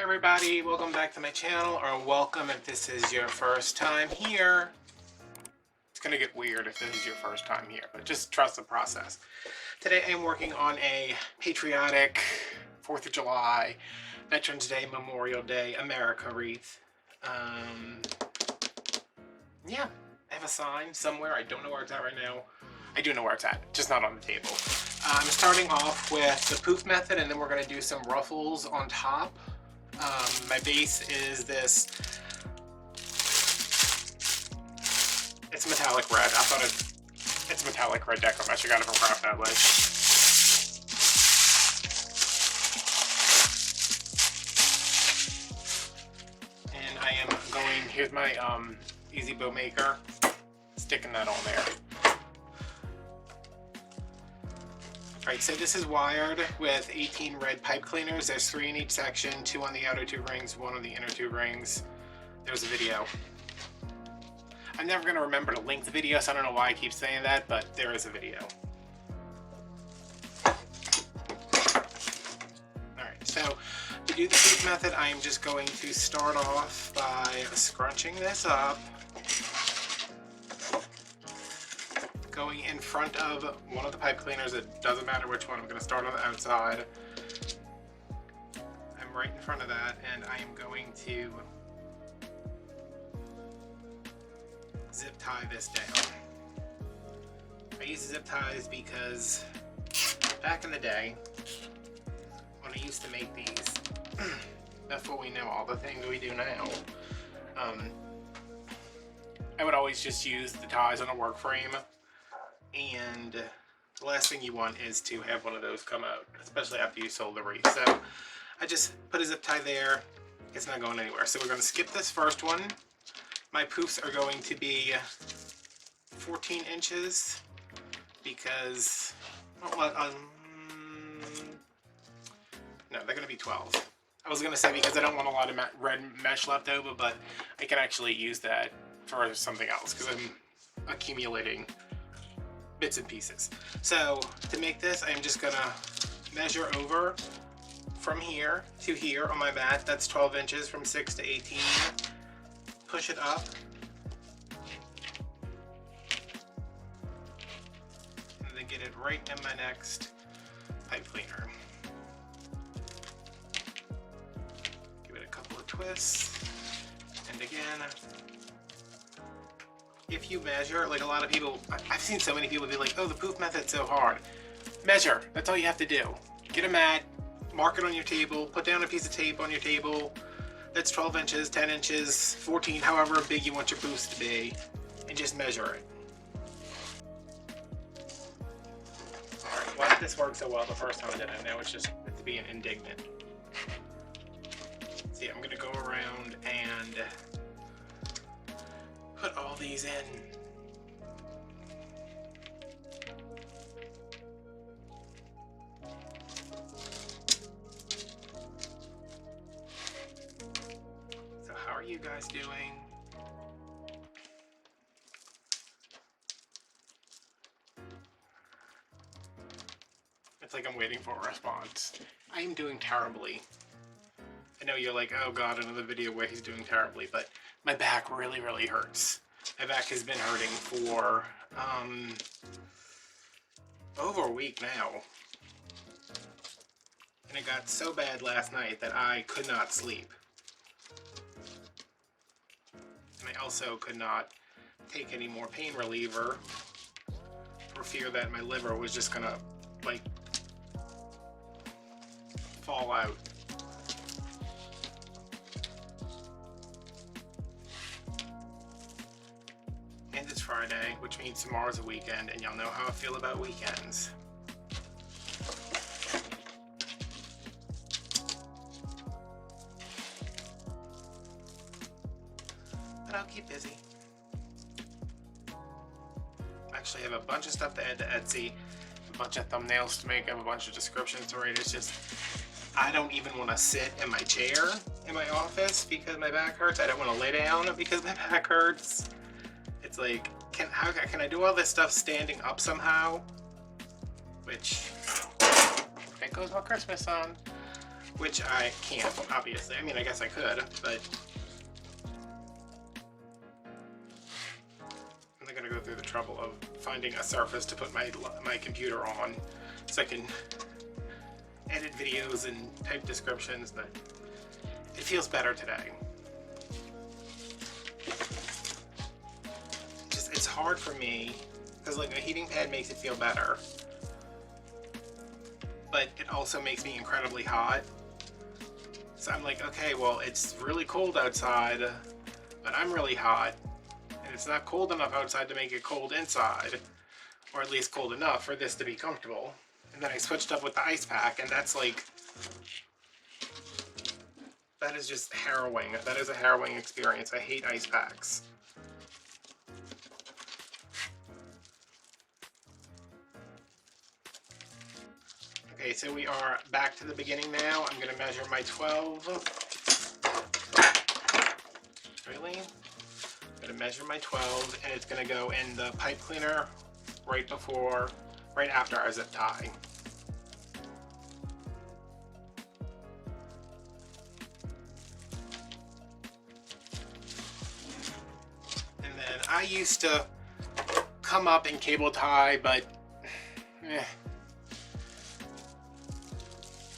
everybody, welcome back to my channel, or welcome if this is your first time here. It's gonna get weird if this is your first time here, but just trust the process. Today I am working on a patriotic 4th of July, Veterans Day, Memorial Day, America wreath. Yeah, I have a sign somewhere. I don't know where it's at right now. I do know where it's at, just not on the table. I'm starting off with the poof method, and then we're going to do some ruffles on top. My base is this, it's metallic red. I thought it's metallic red Deco. I should got it from Craft Outlet. And I am going, here's my Easy Bow Maker, sticking that on there. Alright, so this is wired with 18 red pipe cleaners. There's 3 in each section, 2 on the outer 2 rings, 1 on the inner 2 rings. There's a video. I'm never going to remember to link the video, so I don't know why I keep saying that, but there is a video. Alright, so to do the poof method, I am just going to start off by scrunching this up, going in front of one of the pipe cleaners. It doesn't matter which one. I'm going to start on the outside. I'm right in front of that, and I am going to zip tie this down. I use zip ties because back in the day, when I used to make these, before we know all the things we do now, I would always just use the ties on a work frame. And the last thing you want is to have one of those come out, especially after you sold the wreath. So I just put a zip tie there. It's not going anywhere. So we're going to skip this first one. My poofs are going to be 14 inches because, no, they're going to be 12. I was going to say because I don't want a lot of red mesh left over, but I can actually use that for something else because I'm accumulating bits and pieces. So to make this, I'm just gonna measure over from here to here on my mat. That's 12 inches from 6 to 18. Push it up. And then get it right in my next pipe cleaner. Give it a couple of twists. And again, if you measure, like a lot of people, I've seen so many people be like, oh, the poof method's so hard. Measure, that's all you have to do. Get a mat, mark it on your table, put down a piece of tape on your table. That's 12 inches, 10 inches, 14, however big you want your poofs to be, and just measure it. Alright, why did this work so well the first time I did it? Now it's just being indignant. See, I'm gonna go around and put all these in. So how are you guys doing? It's like I'm waiting for a response. I am doing terribly. I know you're like, oh god, another video where he's doing terribly, but my back really, really hurts. My back has been hurting for over a week now. And it got so bad last night that I could not sleep. And I also could not take any more pain reliever for fear that my liver was just gonna, like, fall out. And it's Friday, which means tomorrow's a weekend, and y'all know how I feel about weekends. But I'll keep busy. Actually, I have a bunch of stuff to add to Etsy, a bunch of thumbnails to make, I have a bunch of descriptions to write. It's just, I don't even want to sit in my chair in my office because my back hurts. I don't want to lay down because my back hurts. It's like, can I do all this stuff standing up somehow? Which, there goes my Christmas on. which I can't, obviously. I mean, I guess I could, but I'm not gonna go through the trouble of finding a surface to put my computer on so I can edit videos and type descriptions, but it feels better today. Just, it's hard for me, because like a heating pad makes it feel better, but it also makes me incredibly hot. So I'm like, okay, well, it's really cold outside, but I'm really hot, and it's not cold enough outside to make it cold inside, or at least cold enough for this to be comfortable. And then I switched up with the ice pack, and that's like, that is just harrowing. That is a harrowing experience. I hate ice packs. Okay, so we are back to the beginning now. I'm going to measure my 12. Really? I'm going to measure my 12, and it's going to go in the pipe cleaner right after our zip tie. And then I used to come up and cable tie, but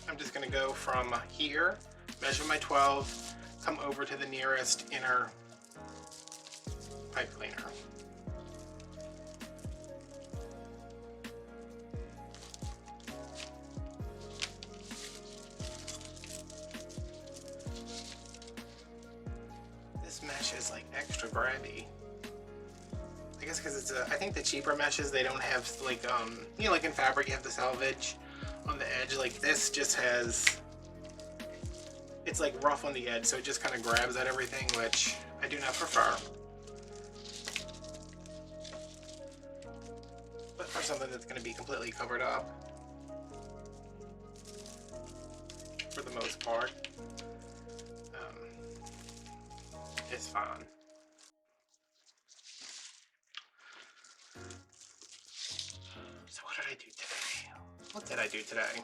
I'm just going to go from here, measure my 12, come over to the nearest inner pipe cleaner. This mesh is like extra grabby. I guess because it's I think the cheaper meshes, they don't have like, you know, like in fabric you have the selvage on the edge. Like this just has, it's like rough on the edge, so it just kind of grabs at everything, which I do not prefer. But for something that's going to be completely covered up, for the most part, it's fine. So what did I do today? What did I do today?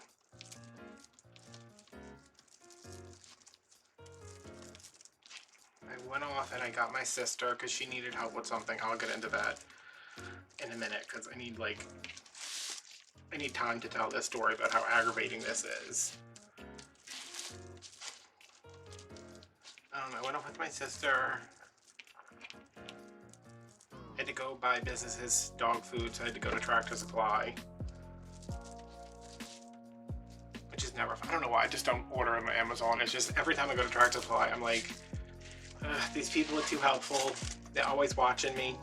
I went off and I got my sister because she needed help with something. I'll get into that in a minute because I need time to tell this story about how aggravating this is. I went off with my sister. I had to go buy business's dog food, so I had to go to Tractor Supply. Which is never fun. I don't know why, I just don't order on my Amazon. It's just every time I go to Tractor Supply, I'm like, these people are too helpful. They're always watching me.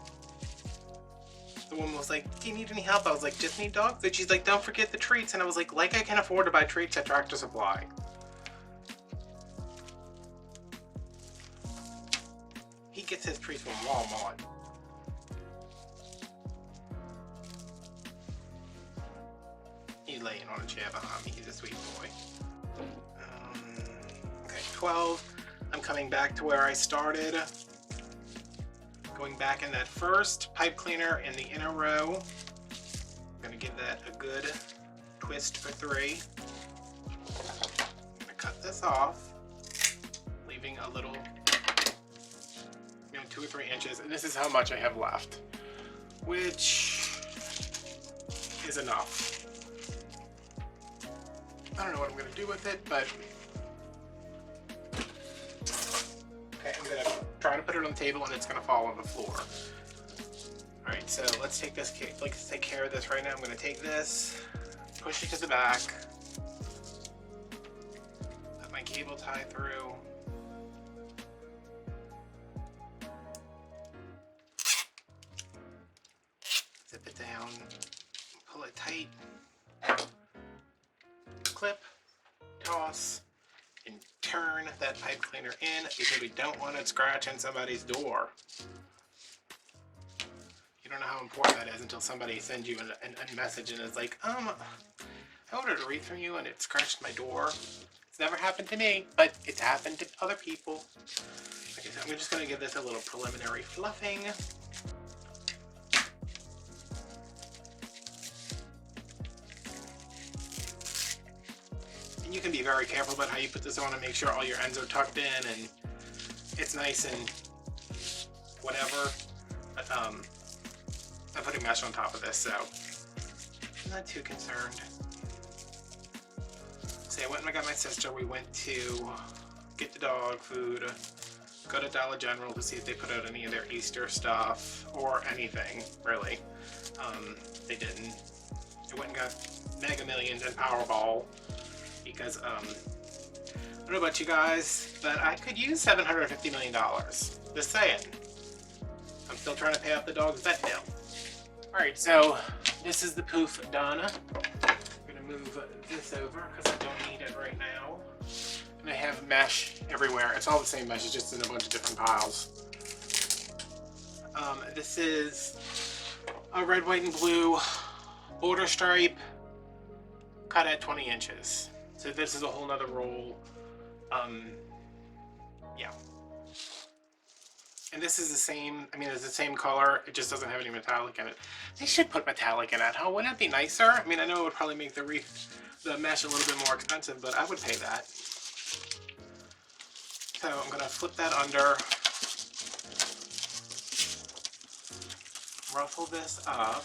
The woman was like, do you need any help? I was like, just need dog food. She's like, don't forget the treats. And I was like I can afford to buy treats at Tractor Supply. He gets his treats from Walmart. He's laying on a chair behind me. He's a sweet boy. Okay, 12. I'm coming back to where I started. Going back in that first pipe cleaner in the inner row. I'm going to give that a good twist for 3. I'm going to cut this off, leaving a little, 2 or 3 inches. And this is how much I have left, which is enough. I don't know what I'm going to do with it, but okay, I'm going to try to put it on the table and it's going to fall on the floor. Alright, so let's take care of this right now. I'm going to take this, push it to the back, put my cable tie through, zip it down, pull it tight, clip, toss, and turn that pipe cleaner in because we don't want it scratching somebody's door. You don't know how important that is until somebody sends you a message and is like, I ordered a wreath from you and it scratched my door. It's never happened to me, but it's happened to other people. Okay, so I'm just going to give this a little preliminary fluffing. And you can be very careful about how you put this on and make sure all your ends are tucked in and it's nice and whatever. But, I'm putting mesh on top of this, so I'm not too concerned. So I went and I got my sister. We went to get the dog food, go to Dollar General to see if they put out any of their Easter stuff or anything, really. They didn't. I went and got Mega Millions and Powerball because, I don't know about you guys, but I could use $750 million. Just saying. I'm still trying to pay off the dog's vet bill. Alright, so this is the poof done. I'm gonna move this over because I don't need it right now. And I have mesh everywhere. It's all the same mesh, it's just in a bunch of different piles. This is a red, white, and blue border stripe cut at 20 inches. So this is a whole nother roll. Yeah. And this is the same, I mean, it's the same color, it just doesn't have any metallic in it. They should put metallic in it, huh? Wouldn't it be nicer? I mean, I know it would probably make the mesh a little bit more expensive, but I would pay that. So I'm gonna flip that under, ruffle this up.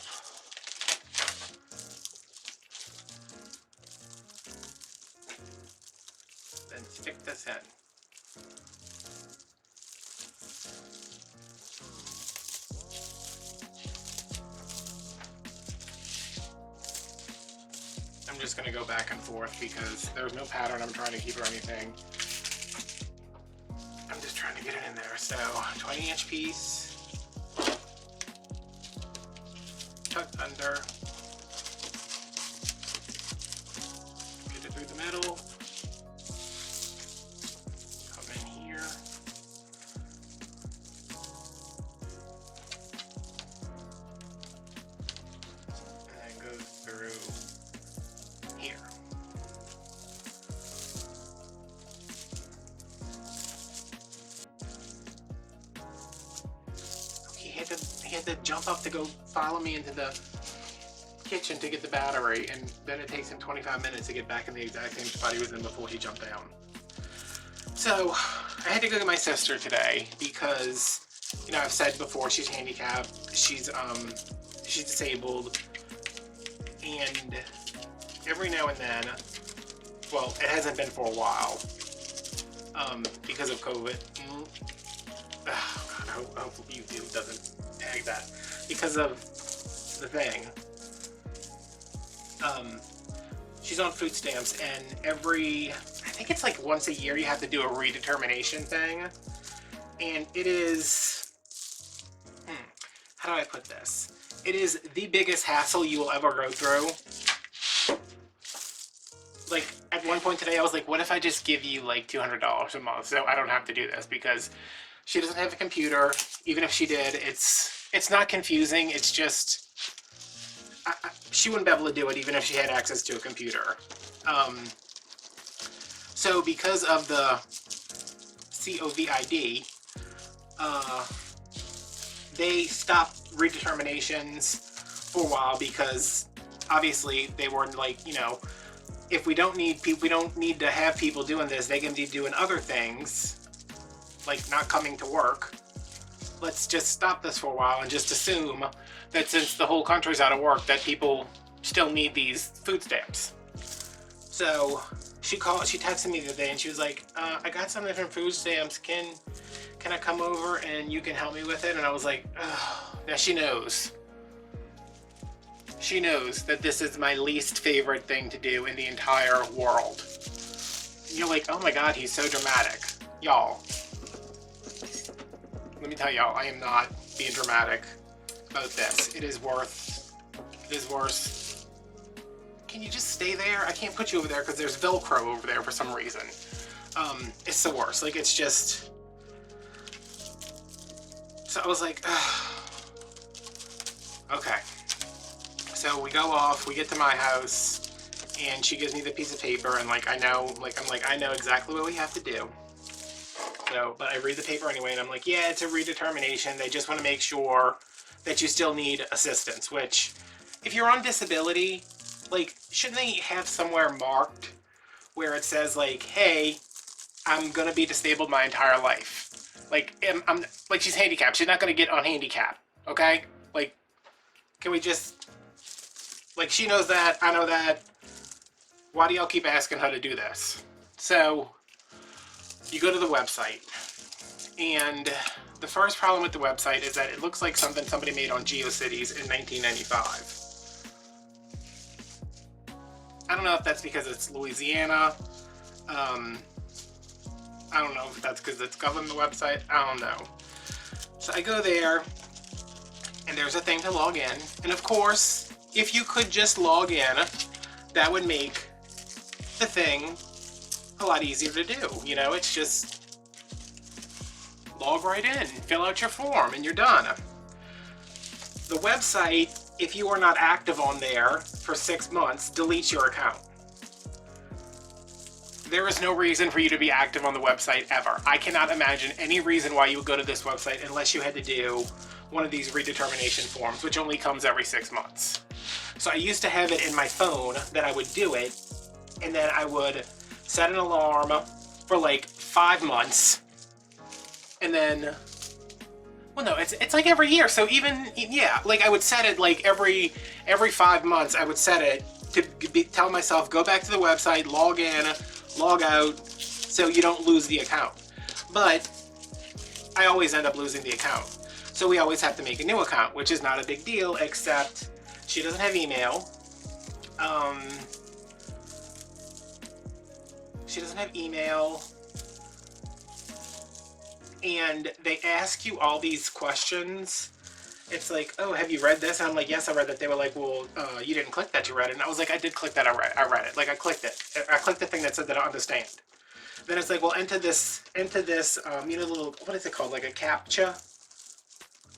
Then stick this in. I'm just going to go back and forth because there's no pattern I'm trying to keep or anything. I'm just trying to get it in there. So 20-inch piece, tucked under, get it through the middle, come in here, and then go through here. He had to jump up to go follow me into the kitchen to get the battery, and then it takes him 25 minutes to get back in the exact same spot he was in before he jumped down. So I had to go get my sister today because, you know, I've said before, she's handicapped, she's disabled, and every now and then, well, it hasn't been for a while, because of COVID. Oh God, I hope YouTube doesn't tag that. Because of the thing. She's on food stamps, and I think it's like once a year you have to do a redetermination thing. And it is, how do I put this? It is the biggest hassle you will ever go through. Like, at one point today, I was like, what if I just give you like $200 a month so I don't have to do this? Because she doesn't have a computer. Even if she did, it's not confusing. It's just, she wouldn't be able to do it even if she had access to a computer. So because of the COVID, they stopped redeterminations for a while because obviously they were like, you know, if we don't need to have people doing this, they can be doing other things, like not coming to work. Let's just stop this for a while and just assume that since the whole country's out of work, that people still need these food stamps. So she texted me the other day and she was like, I got some different food stamps. Can I come over and you can help me with it? And I was like, oh. Now she knows. She knows that this is my least favorite thing to do in the entire world. You're like, oh my God, he's so dramatic. Y'all, let me tell y'all, I am not being dramatic about this. It is worse. Can you just stay there? I can't put you over there because there's Velcro over there for some reason. It's the worst. Like, it's just... So I was like, okay. So we go off, we get to my house, and she gives me the piece of paper, and I know exactly what we have to do. So, but I read the paper anyway, and I'm like, yeah, it's a redetermination. They just want to make sure that you still need assistance, which, if you're on disability, like, shouldn't they have somewhere marked where it says like, hey, I'm gonna be disabled my entire life. Like, I'm like, she's handicapped. She's not gonna get on handicap, okay? Like, can we just, like, she knows that, I know that. Why do y'all keep asking her to do this? So, you go to the website, and the first problem with the website is that it looks like something somebody made on GeoCities in 1995. I don't know if that's because it's Louisiana. I don't know if that's because it's governed the website. I don't know. So I go there, and there's a thing to log in. And of course, if you could just log in, that would make the thing a lot easier to do. You know, it's just log right in, fill out your form, and you're done. The website, if you are not active on there for 6 months, deletes your account. There is no reason for you to be active on the website ever. I cannot imagine any reason why you would go to this website unless you had to do one of these redetermination forms, which only comes every 6 months. So I used to have it in my phone that I would do it, and then I would set an alarm for like 5 months, and then, well, no, it's like every year. So even, yeah, like I would set it like every 5 months. I would set it to tell myself, go back to the website, log in, log out, so you don't lose the account. But I always end up losing the account. So we always have to make a new account, which is not a big deal, except she doesn't have email. She doesn't have email. And they ask you all these questions. It's like, oh, have you read this? And I'm like, yes, I read that. They were like, well, you didn't click that, you read it. And I was like, I did click that, I read it. Like, I clicked it. I clicked the thing that said that I understand. Then it's like, well, enter this, you know, little, what is it called? Like a CAPTCHA?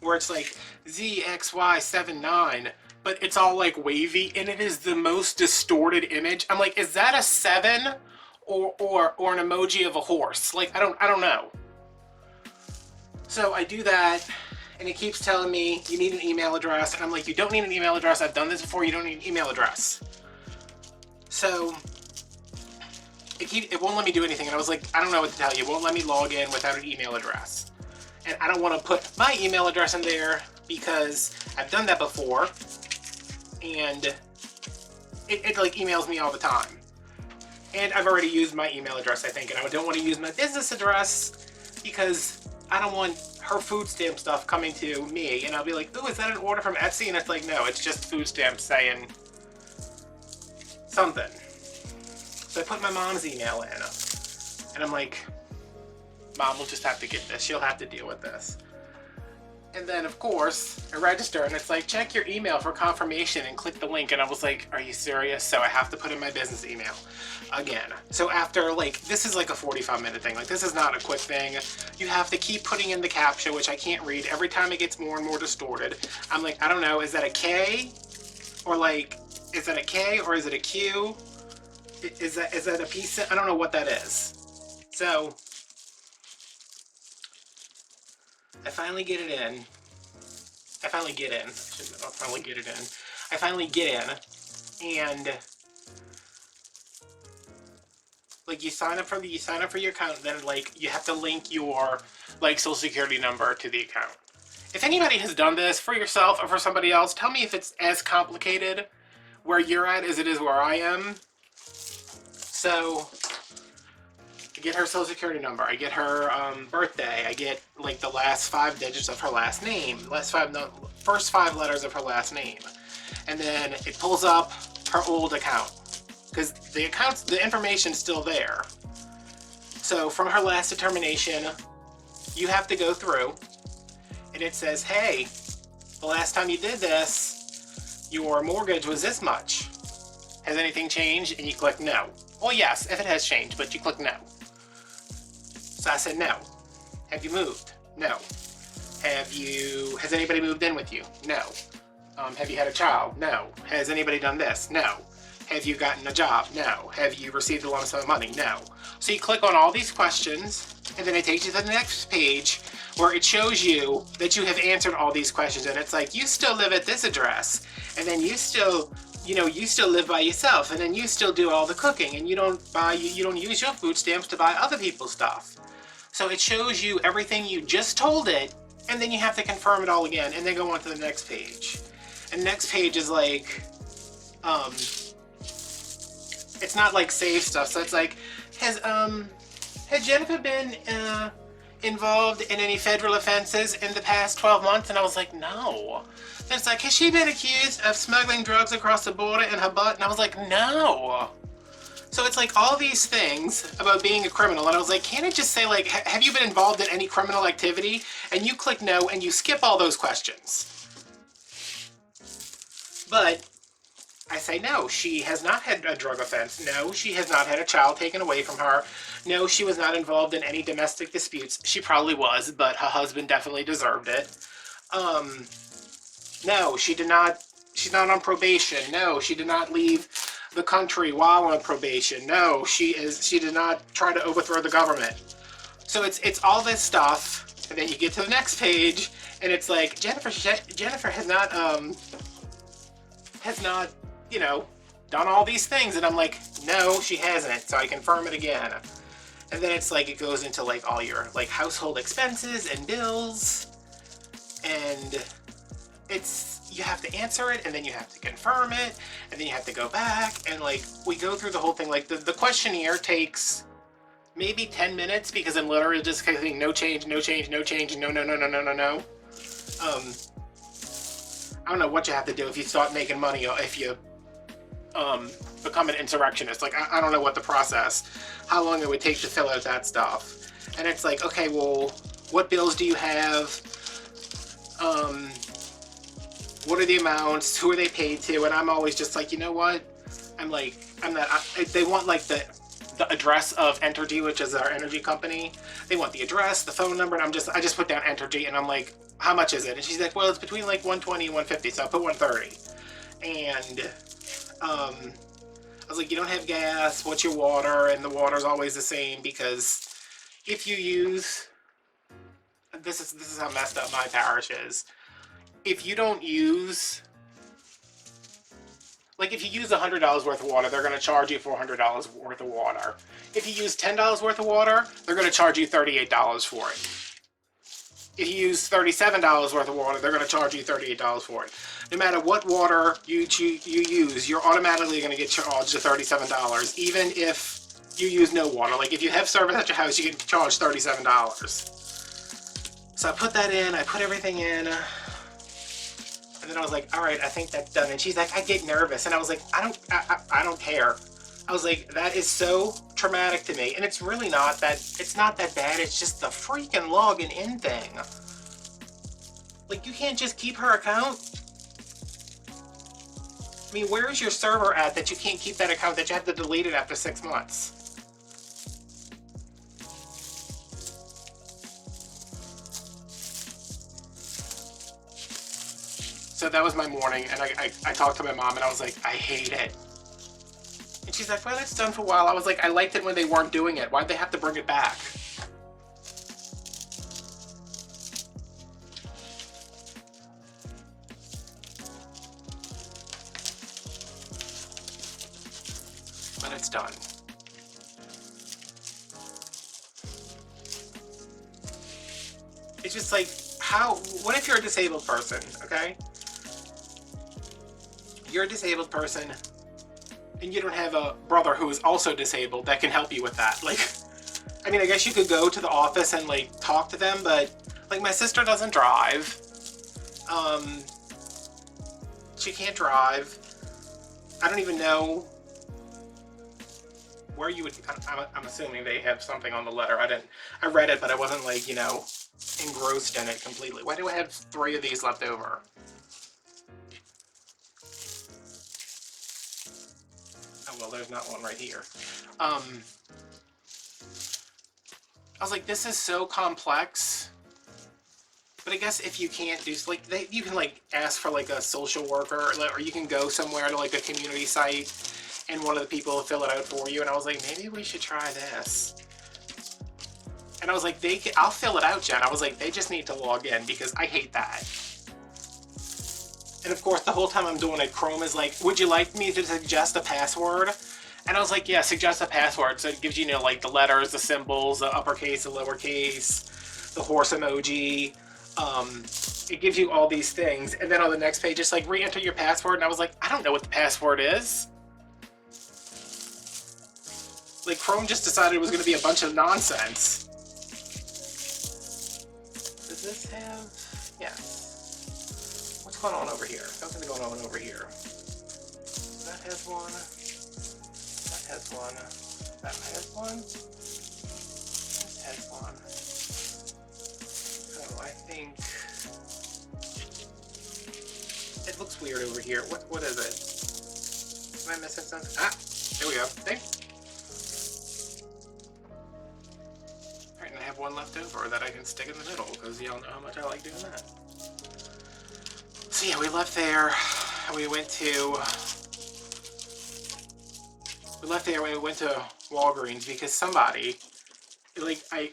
Where it's like ZXY79, but it's all like wavy, and it is the most distorted image. I'm like, is that a 7 or an emoji of a horse? Like, I don't know. So I do that, and it keeps telling me you need an email address, and I'm like, you don't need an email address. I've done this before. You don't need an email address. So it won't let me do anything, and I was like, I don't know what to tell you. It won't let me log in without an email address. And I don't want to put my email address in there because I've done that before, and it like emails me all the time. And I've already used my email address, I think, and I don't want to use my business address because I don't want her food stamp stuff coming to me, and I'll be like, ooh, is that an order from Etsy? And it's like, no, it's just food stamps saying something. So I put my mom's email in, and I'm like, Mom will just have to get this. She'll have to deal with this. And then, of course, I register, and it's like, check your email for confirmation and click the link. And I was like, are you serious? So I have to put in my business email again. So after, like, this is like a 45-minute thing. Like, this is not a quick thing. You have to keep putting in the CAPTCHA, which I can't read. Every time it gets more and more distorted. I'm like, I don't know, is that a K? Or like, is that a K or is it a Q? Is that a piece? I don't know what that is. So I finally get it in. I finally get in, and like you sign up for your account, and then like you have to link your like social security number to the account. If anybody has done this for yourself or for somebody else, tell me if it's as complicated where you're at as it is where I am. So I get her social security number, I get her birthday, I get like the last 5 digits of her last name, first 5 letters of her last name, and then it pulls up her old account because the information's still there. So from her last determination, you have to go through, and it says, hey, the last time you did this, your mortgage was this much. Has anything changed? And you click no. Well, yes, if it has changed, but you click no. So I said no. Have you moved? No. Has anybody moved in with you? No. Have you had a child? No. Has anybody done this? No. Have you gotten a job? No. Have you received a lump sum of money? No. So you click on all these questions, and then it takes you to the next page where it shows you that you have answered all these questions, and it's like, you still live at this address, and then you still you know, you still live by yourself, and then you still do all the cooking, and you don't use your food stamps to buy other people's stuff. So it shows you everything you just told it, and then you have to confirm it all again, and then go on to the next page. And next page is like, it's not like save stuff. So it's like, has Jennifer been involved in any federal offenses in the past 12 months? And I was like, no. Then it's like, has she been accused of smuggling drugs across the border in her butt? And I was like, no. So it's like all these things about being a criminal, and I was like, can't it just say like, have you been involved in any criminal activity? And you click no, and you skip all those questions. But I say no, she has not had a drug offense. No, she has not had a child taken away from her. No, she was not involved in any domestic disputes. She probably was, but her husband definitely deserved it. No, she did not, she's not on probation. No, she did not leave the country while on probation. No, she did not try to overthrow the government. So it's all this stuff, and then you get to the next page, and it's like, Jennifer has not, you know, done all these things. And I'm like, no, she hasn't. So I confirm it again. And then it's like, it goes into like all your like household expenses and bills. And you have to answer it, and then you have to confirm it, and then you have to go back. And like, we go through the whole thing. Like the questionnaire takes maybe 10 minutes because I'm literally just clicking no change, no change, no change, no, no, no, no, no, no, no. I don't know what you have to do if you start making money, or if you become an insurrectionist. Like, I don't know what the process, how long it would take to fill out that stuff. And it's like, okay, well, what bills do you have? What are the amounts? Who are they paid to? And I'm always just like, you know what? I'm like, they want like the address of Entergy, which is our energy company. They want the address, the phone number, and I just put down Entergy, and I'm like, how much is it? And she's like, well, it's between like 120 and 150, so I put 130. And I was like, you don't have gas, what's your water? And the water's always the same, because if you use, this is how messed up my parish is. If you don't use, like if you use $100 worth of water, they're going to charge you $400 worth of water. If you use $10 worth of water, they're going to charge you $38 for it. If you use $37 worth of water, they're going to charge you $38 for it. No matter what water you use, you're automatically going to get charged the $37, even if you use no water. Like if you have service at your house, you get charged $37. So I put that in, I put everything in, and then I was like, all right, I think that's done. And she's like, I get nervous. And I was like, I don't care. I was like, that is so traumatic to me. And it's really not that, it's not that bad. It's just the freaking logging in thing. Like, you can't just keep her account. I mean, where is your server at that you can't keep that account, that you have to delete it after 6 months? So that was my morning, and I talked to my mom, and I was like, I hate it. And she's like, well, it's done for a while. I was like, I liked it when they weren't doing it. Why'd they have to bring it back? But it's done. It's just like, what if you're a disabled person, okay? You're a disabled person, and you don't have a brother who is also disabled that can help you with that. Like, I mean, I guess you could go to the office and like talk to them, but like my sister doesn't drive. She can't drive. I don't even know where you would, I'm assuming they have something on the letter. I read it, but I wasn't like, you know, engrossed in it completely. Why do I have 3 of these left over? Oh, well, there's not one right here. I was like, this is so complex. But I guess if you can't do, like, you can like ask for like a social worker, or you can go somewhere to like a community site, and one of the people will fill it out for you. And I was like, maybe we should try this. And I was like, I'll fill it out, Jen. I was like, they just need to log in, because I hate that. And of course, the whole time I'm doing it, Chrome is like, would you like me to suggest a password? And I was like, yeah, suggest a password. So it gives you, you know, like the letters, the symbols, the uppercase, the lowercase, the horse emoji. It gives you all these things. And then on the next page, it's like, re-enter your password. And I was like, I don't know what the password is. Like, Chrome just decided it was going to be a bunch of nonsense. Does this have... Yes. What's going on over here? Something's going on over here. That has one. That has one. That has one. This has one. So I think... It looks weird over here. What is it? Am I missing something? Ah! There we go. See? Alright, and I have one left over that I can stick in the middle, because y'all know how much I like doing that. So yeah, we left there, and we went to... We left there when we went to Walgreens, because somebody... Like, I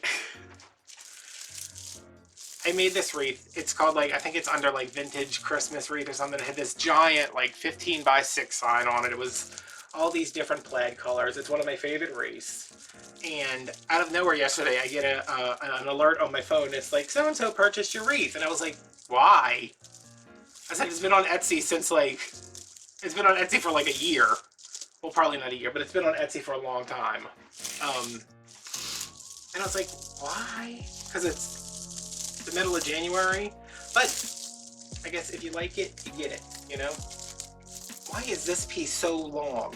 made this wreath. It's called, like, I think it's under, like, vintage Christmas wreath or something. It had this giant, like, 15x6 sign on it. It was all these different plaid colors. It's one of my favorite wreaths. And out of nowhere yesterday, I get an alert on my phone. It's like, so-and-so purchased your wreath. And I was like, why? I said, it's been on Etsy since, like, it's been on Etsy for, like, a year. Well, probably not a year, but it's been on Etsy for a long time. And I was like, why? Because it's the middle of January, but I guess if you like it, you get it, you know? Why is this piece so long?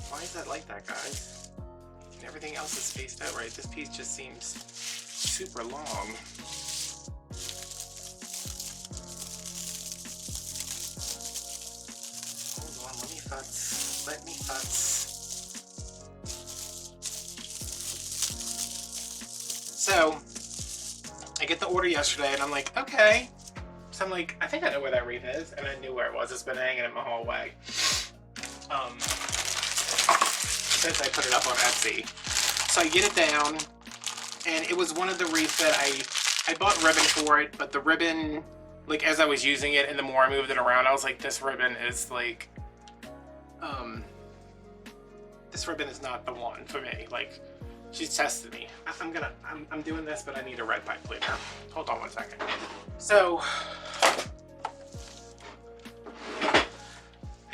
Why is that like that, guys? And everything else is spaced out right. This piece just seems super long. Let me futz. So, I get the order yesterday and I'm like, okay. So I'm like, I think I know where that wreath is. And I knew where it was. It's been hanging in my hallway. Since I put it up on Etsy. So I get it down, and it was one of the wreaths that I bought ribbon for it, but the ribbon, like, as I was using it and the more I moved it around, I was like, this ribbon is like, this ribbon is not the one for me. Like, she's tested me. I'm doing this, but I need a red pipe cleaner. Hold on one second. So, I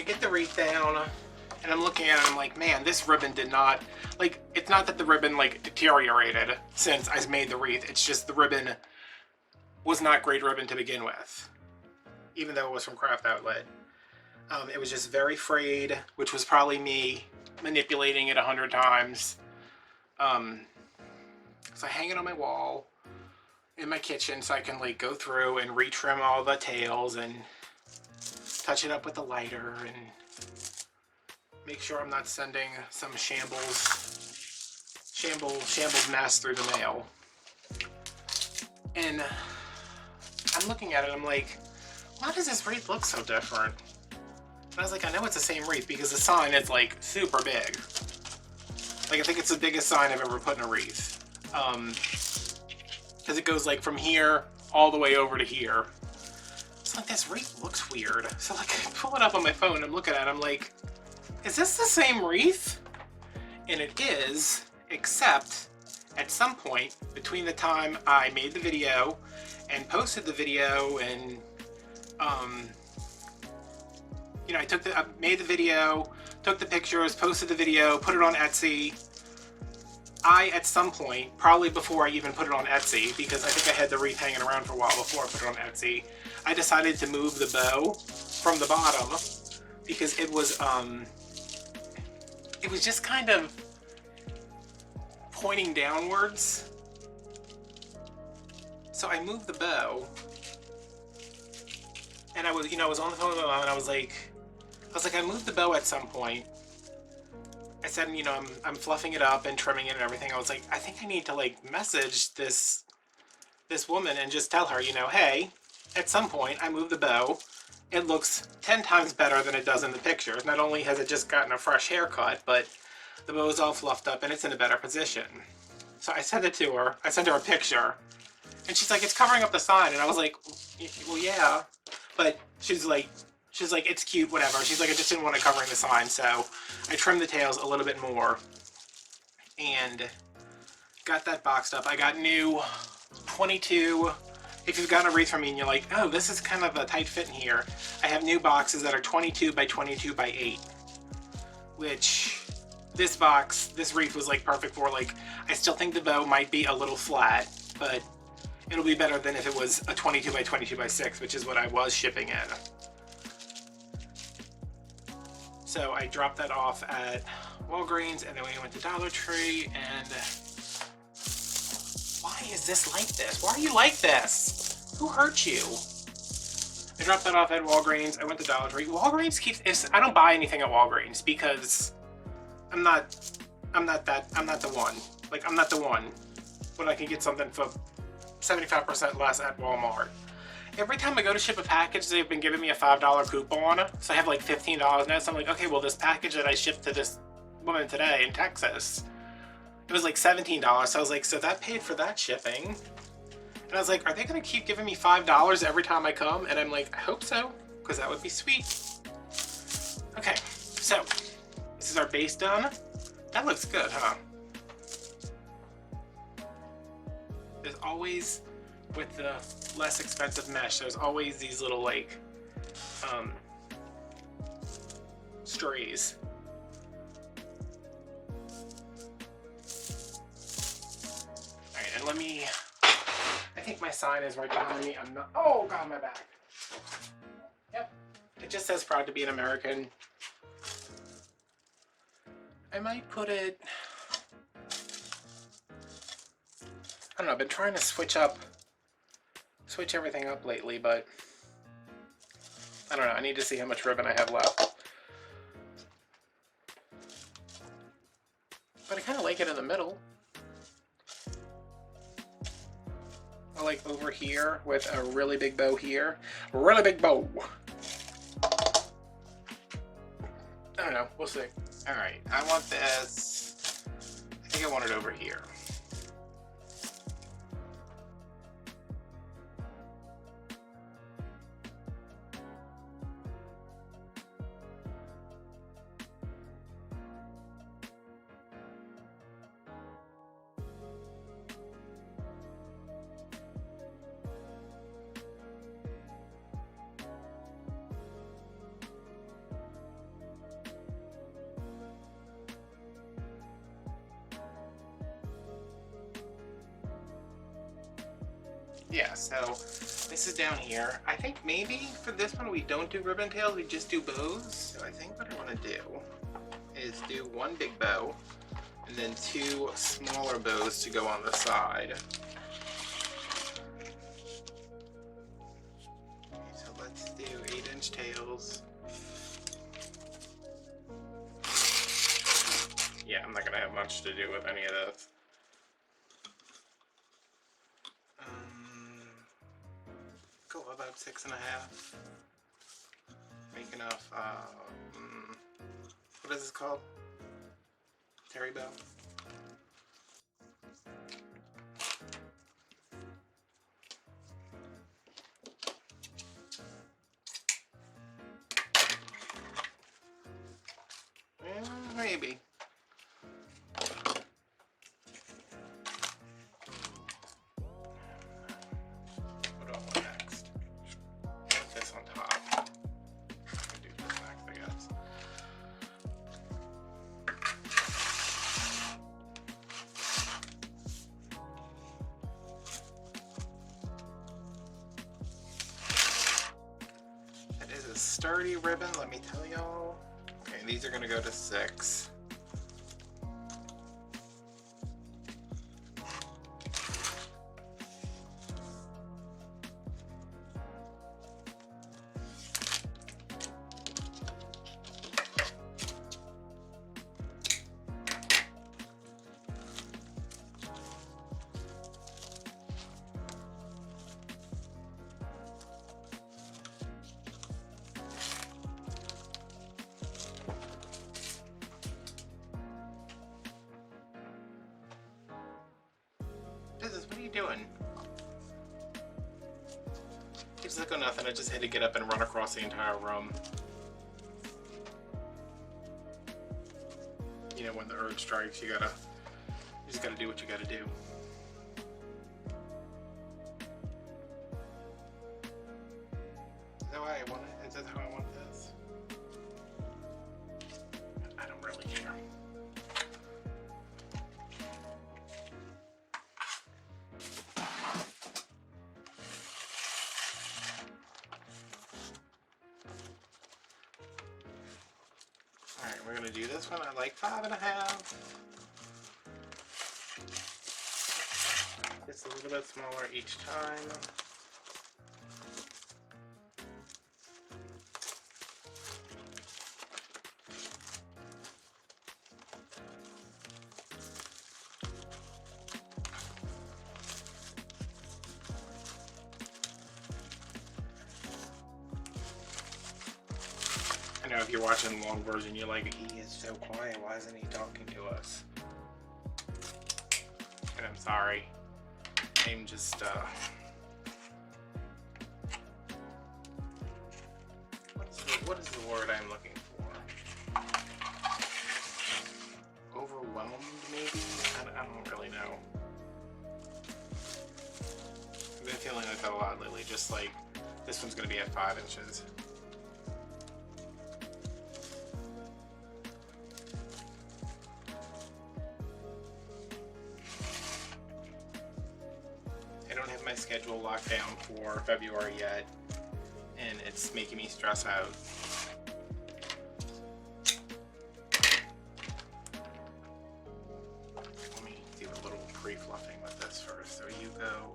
get the wreath down, and I'm looking at it, and I'm like, man, this ribbon did not, like, it's not that the ribbon, like, deteriorated since I made the wreath. It's just the ribbon was not great ribbon to begin with, even though it was from Craft Outlet. It was just very frayed, which was probably me manipulating it 100 times. So I hang it on my wall in my kitchen so I can, like, go through and retrim all the tails and touch it up with a lighter and make sure I'm not sending some shambles mess through the mail. And I'm looking at it, I'm like, why does this wreath look so different? And I was like, I know it's the same wreath because the sign is, like, super big. Like, I think it's the biggest sign I've ever put in a wreath. Because it goes, like, from here all the way over to here. It's like, this wreath looks weird. So, like, I pull it up on my phone, I'm looking at it, I'm like, is this the same wreath? And it is, except at some point between the time I made the video and posted the video and, you know, I made the video, took the pictures, posted the video, put it on Etsy. At some point, probably before I even put it on Etsy, because I think I had the wreath hanging around for a while before I put it on Etsy, I decided to move the bow from the bottom because it was just kind of pointing downwards. So I moved the bow, and I was, you know, I was on the phone with my mom, and I was like, I moved the bow at some point. I said, you know, I'm fluffing it up and trimming it and everything. I was like, I think I need to, like, message this woman and just tell her, you know, hey, at some point I moved the bow. it looks 10 times better than it does in the pictures. Not only has it just gotten a fresh haircut, but the bow is all fluffed up and it's in a better position. So I sent it to her. I sent her a picture. And she's like, it's covering up the sign. And I was like, well, yeah. But she's like, it's cute, whatever. She's like, I just didn't want it covering the sign. So I trimmed the tails a little bit more. And got that boxed up. I got new 22. If you've gotten a wreath from me and you're like, oh, this is kind of a tight fit in here, I have new boxes that are 22 by 22 by 8. Which, this box, this wreath was like perfect for. Like, I still think the bow might be a little flat, but it'll be better than if it was a 22 by 22 by 6, which is what I was shipping in. So I dropped that off at Walgreens, and then we went to Dollar Tree, and why is this like this? Why are you like this? Who hurt you? I dropped that off at Walgreens. I went to Dollar Tree. Walgreens keeps, I don't buy anything at Walgreens because I'm not the one. Like, I'm not the one. But I can get something for 75% less at Walmart. Every time I go to ship a package, they've been giving me a $5 coupon. So I have like $15 now. So I'm like, okay, well, this package that I shipped to this woman today in Texas, it was like $17. So I was like, so that paid for that shipping. And I was like, are they going to keep giving me $5 every time I come? And I'm like, I hope so, because that would be sweet. Okay, so this is our base done. That looks good, huh? There's always, with the less expensive mesh, there's always these little like strays. Alright, and let me, I think my sign is right behind me. I'm not, oh god, my back. Yep, it just says proud to be an American. I might put it, I don't know, I've been trying to switch everything up lately, but I don't know, I need to see how much ribbon I have left. But I kind of like it in the middle. I like over here with a really big bow here. Really big bow. I don't know, we'll see. Alright, I want this, I think I want it over here. Yeah, so this is down here. I think maybe for this one we don't do ribbon tails, we just do bows. So I think what I want to do is do one big bow and then two smaller bows to go on the side. Okay, so let's do 8-inch tails. Yeah, I'm not going to have much to do with any of this. Go about 6.5. Make enough, what is this called? Terry bow? Maybe. Sturdy ribbon, let me tell y'all. Okay, these are gonna go to 6. you doing? It's like, oh, nothing. I just had to get up and run across the entire room. You know, when the urge strikes, you just gotta do what you gotta do. Is that how I want it? Is that how I want this? I don't really care. Alright, we're gonna do this one at like 5.5. It's a little bit smaller each time. I know if you're watching the long version, you're like, he is so quiet, why isn't he talking to us? And I'm sorry. I'm just, what is the word I'm looking for? Overwhelmed, maybe? I don't really know. I've been feeling like that a lot lately, just like, this one's gonna be at 5 inches. My schedule locked down for February yet, and it's making me stress out. Let me do a little pre-fluffing with this first. So you go.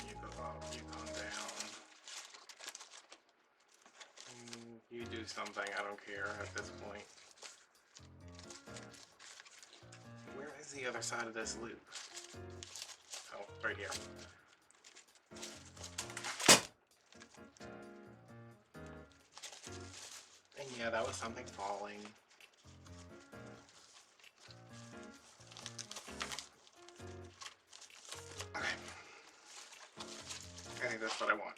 You go up, you come down. You do something, I don't care at this point. Where is the other side of this loop? Oh, right here. And yeah, that was something falling. Okay. I think that's what I want.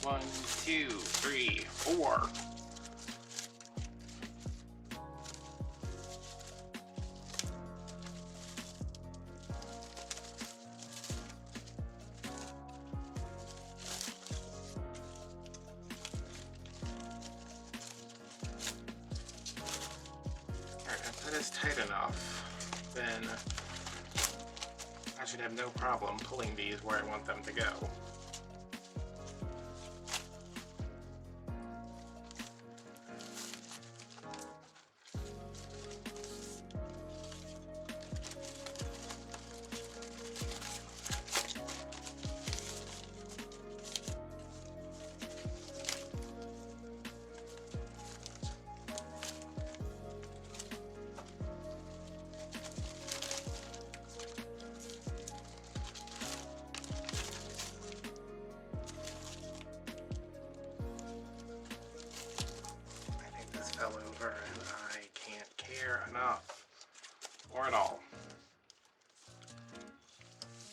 One, two, three, four. Alright, if that is tight enough, then I should have no problem pulling these where I want them to go. Fell over and I can't care enough, or at all.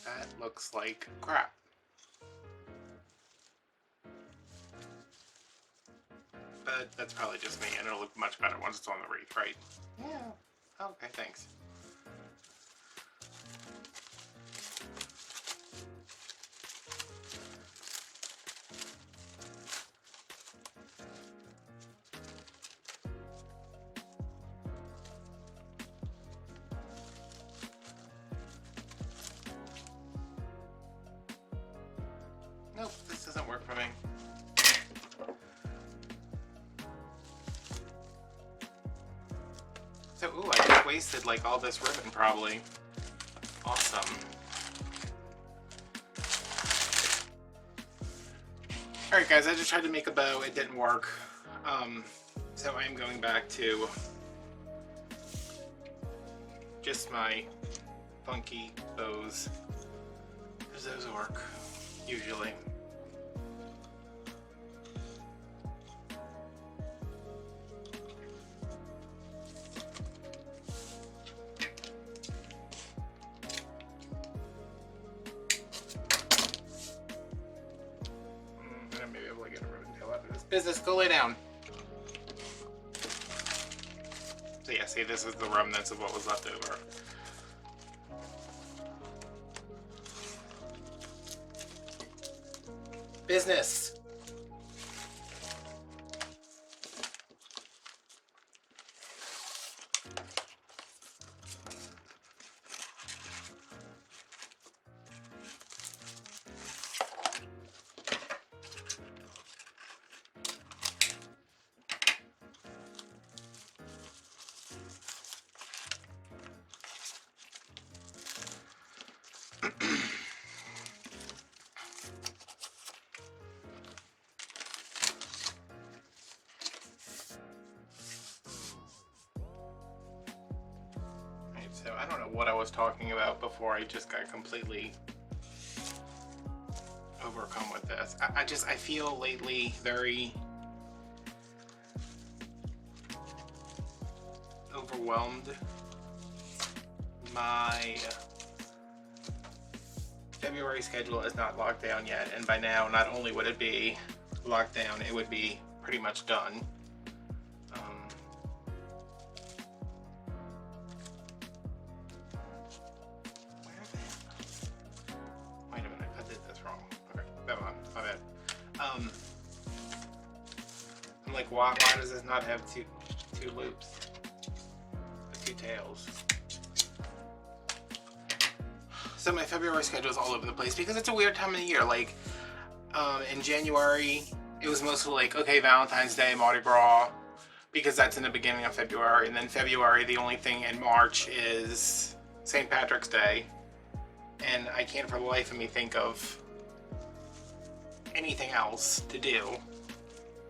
That looks like crap. But that's probably just me, and it'll look much better once it's on the wreath, right? Yeah. Okay, thanks. Nope, this doesn't work for me. So, ooh, I just wasted like all this ribbon probably. Awesome. Alright guys, I just tried to make a bow, it didn't work. So I am going back to just my funky bows, because those work, usually. I may be able to get a ribbon tail out of this business. Go lay down. So yeah, see, this is the remnants of what was left over. Business. So I don't know what I was talking about before. I just got completely overcome with this. I feel lately very overwhelmed. My February schedule is not locked down yet, and by now not only would it be locked down, it would be pretty much done. I'm like, why does this not have two loops? Two tails. So my February schedule is all over the place because it's a weird time of the year. Like, in January, it was mostly like, okay, Valentine's Day, Mardi Gras, because that's in the beginning of February. And then February, the only thing in March is St. Patrick's Day. And I can't for the life of me think of anything else to do,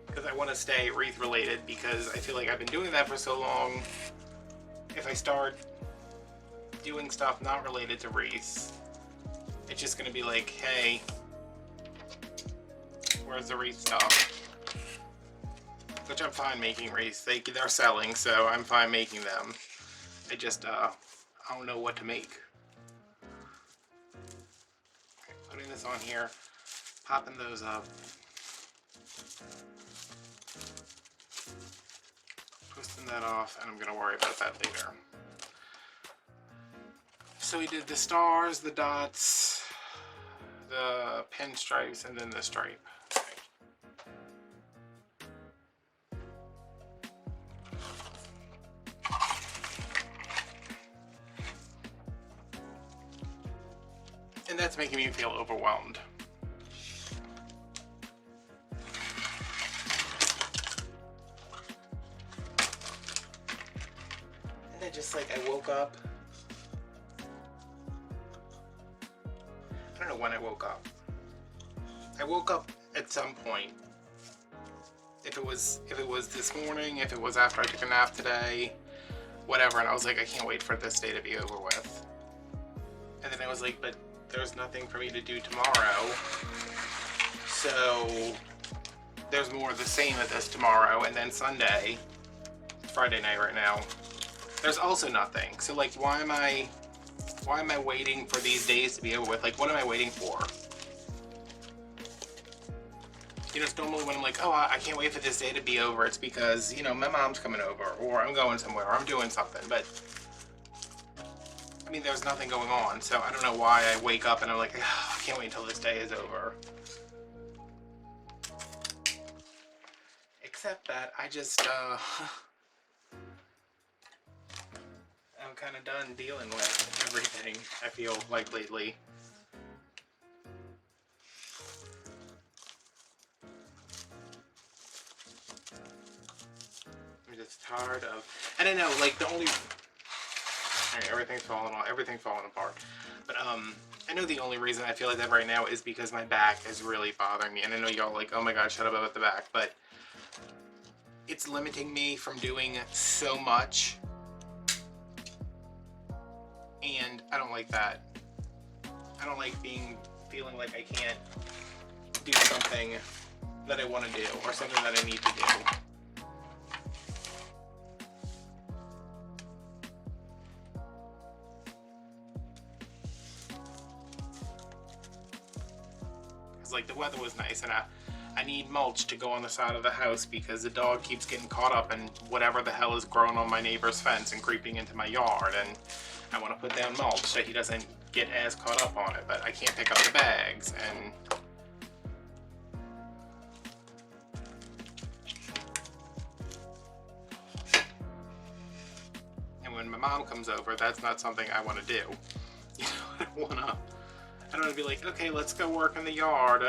because I want to stay Wreath related, because I feel like I've been doing that for so long. If I start doing stuff not related to Wreath, it's just going to be like, hey, where's the Wreath stuff? Which I'm fine making Wreaths. They're selling, so I'm fine making them. I just, I don't know what to make. Okay, putting this on here, popping those up. Twisting that off, and I'm going to worry about that later. So we did the stars, the dots, the pinstripes, and then the stripe. And that's making me feel overwhelmed. And then just like I woke up. I don't know when I woke up. I woke up at some point. If it was this morning, if it was after I took a nap today, whatever, and I was like, I can't wait for this day to be over with. And then I was like, but there's nothing for me to do tomorrow. So there's more of the same of this tomorrow, and then Sunday, it's Friday night right now, there's also nothing. So like, why am I waiting for these days to be over with? Like, what am I waiting for? You know, it's normally when I'm like, oh, I can't wait for this day to be over, it's because, you know, my mom's coming over, or I'm going somewhere, or I'm doing something. But I mean, there's nothing going on, so I don't know why I wake up and I'm like, oh, I can't wait until this day is over. Except that I just, I'm kind of done dealing with everything, I feel like lately. I'm just tired of, and I know, like, the only Alright, everything's falling apart. But I know the only reason I feel like that right now is because my back is really bothering me. And I know y'all like, oh my god, shut up about the back. But it's limiting me from doing so much. And I don't like that. I don't like feeling like I can't do something that I want to do or something that I need to do. Like the weather was nice, and I need mulch to go on the side of the house because the dog keeps getting caught up in whatever the hell is growing on my neighbor's fence and creeping into my yard, and I want to put down mulch so he doesn't get as caught up on it, but I can't pick up the bags. And when my mom comes over, that's not something I want to do. You know, I don't want to be like, okay, let's go work in the yard.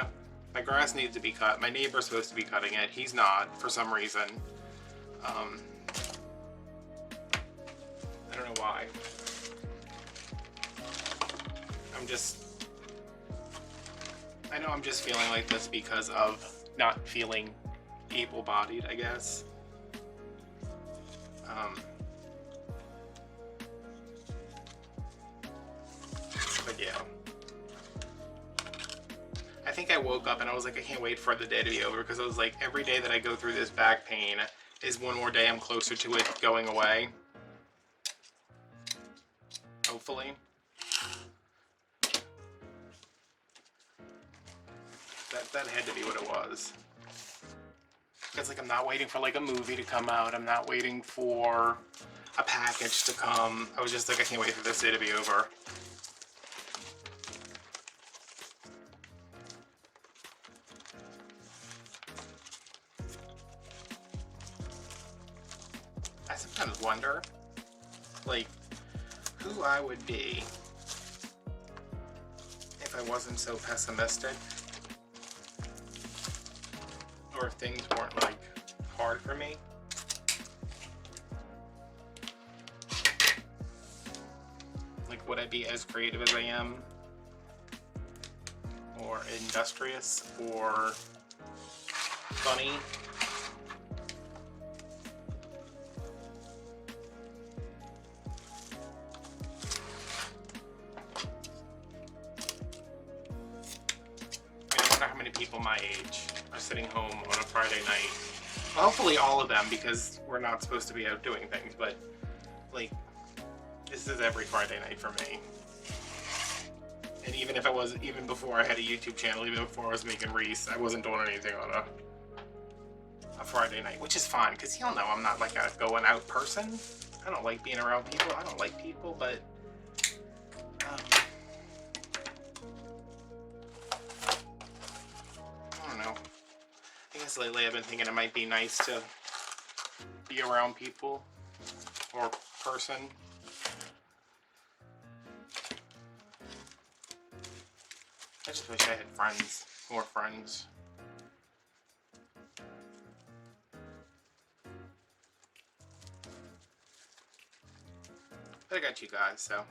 My grass needs to be cut. My neighbor's supposed to be cutting it. He's not, for some reason. I don't know why. I know I'm just feeling like this because of not feeling able-bodied, I guess. But yeah. I think I woke up and I was like, I can't wait for the day to be over, because I was like, every day that I go through this back pain is one more day I'm closer to it going away. Hopefully. That had to be what it was. It's like I'm not waiting for like a movie to come out. I'm not waiting for a package to come. I was just like, I can't wait for this day to be over. I sometimes wonder, like, who I would be if I wasn't so pessimistic, or if things weren't like hard for me. Like, would I be as creative as I am, or industrious, or funny? I wonder how many people my age are sitting home on a Friday night. Well, hopefully all of them, because we're not supposed to be out doing things, but like, this is every Friday night for me. And even if I was, even before I had a YouTube channel, even before I was making Wreath, I wasn't doing anything on a Friday night, which is fine, because y'all know I'm not like a going out person. I don't like being around people. I don't like people, but I don't know. I guess lately I've been thinking it might be nice to be around people, or person. I just wish I had friends, more friends. But I got you guys, so.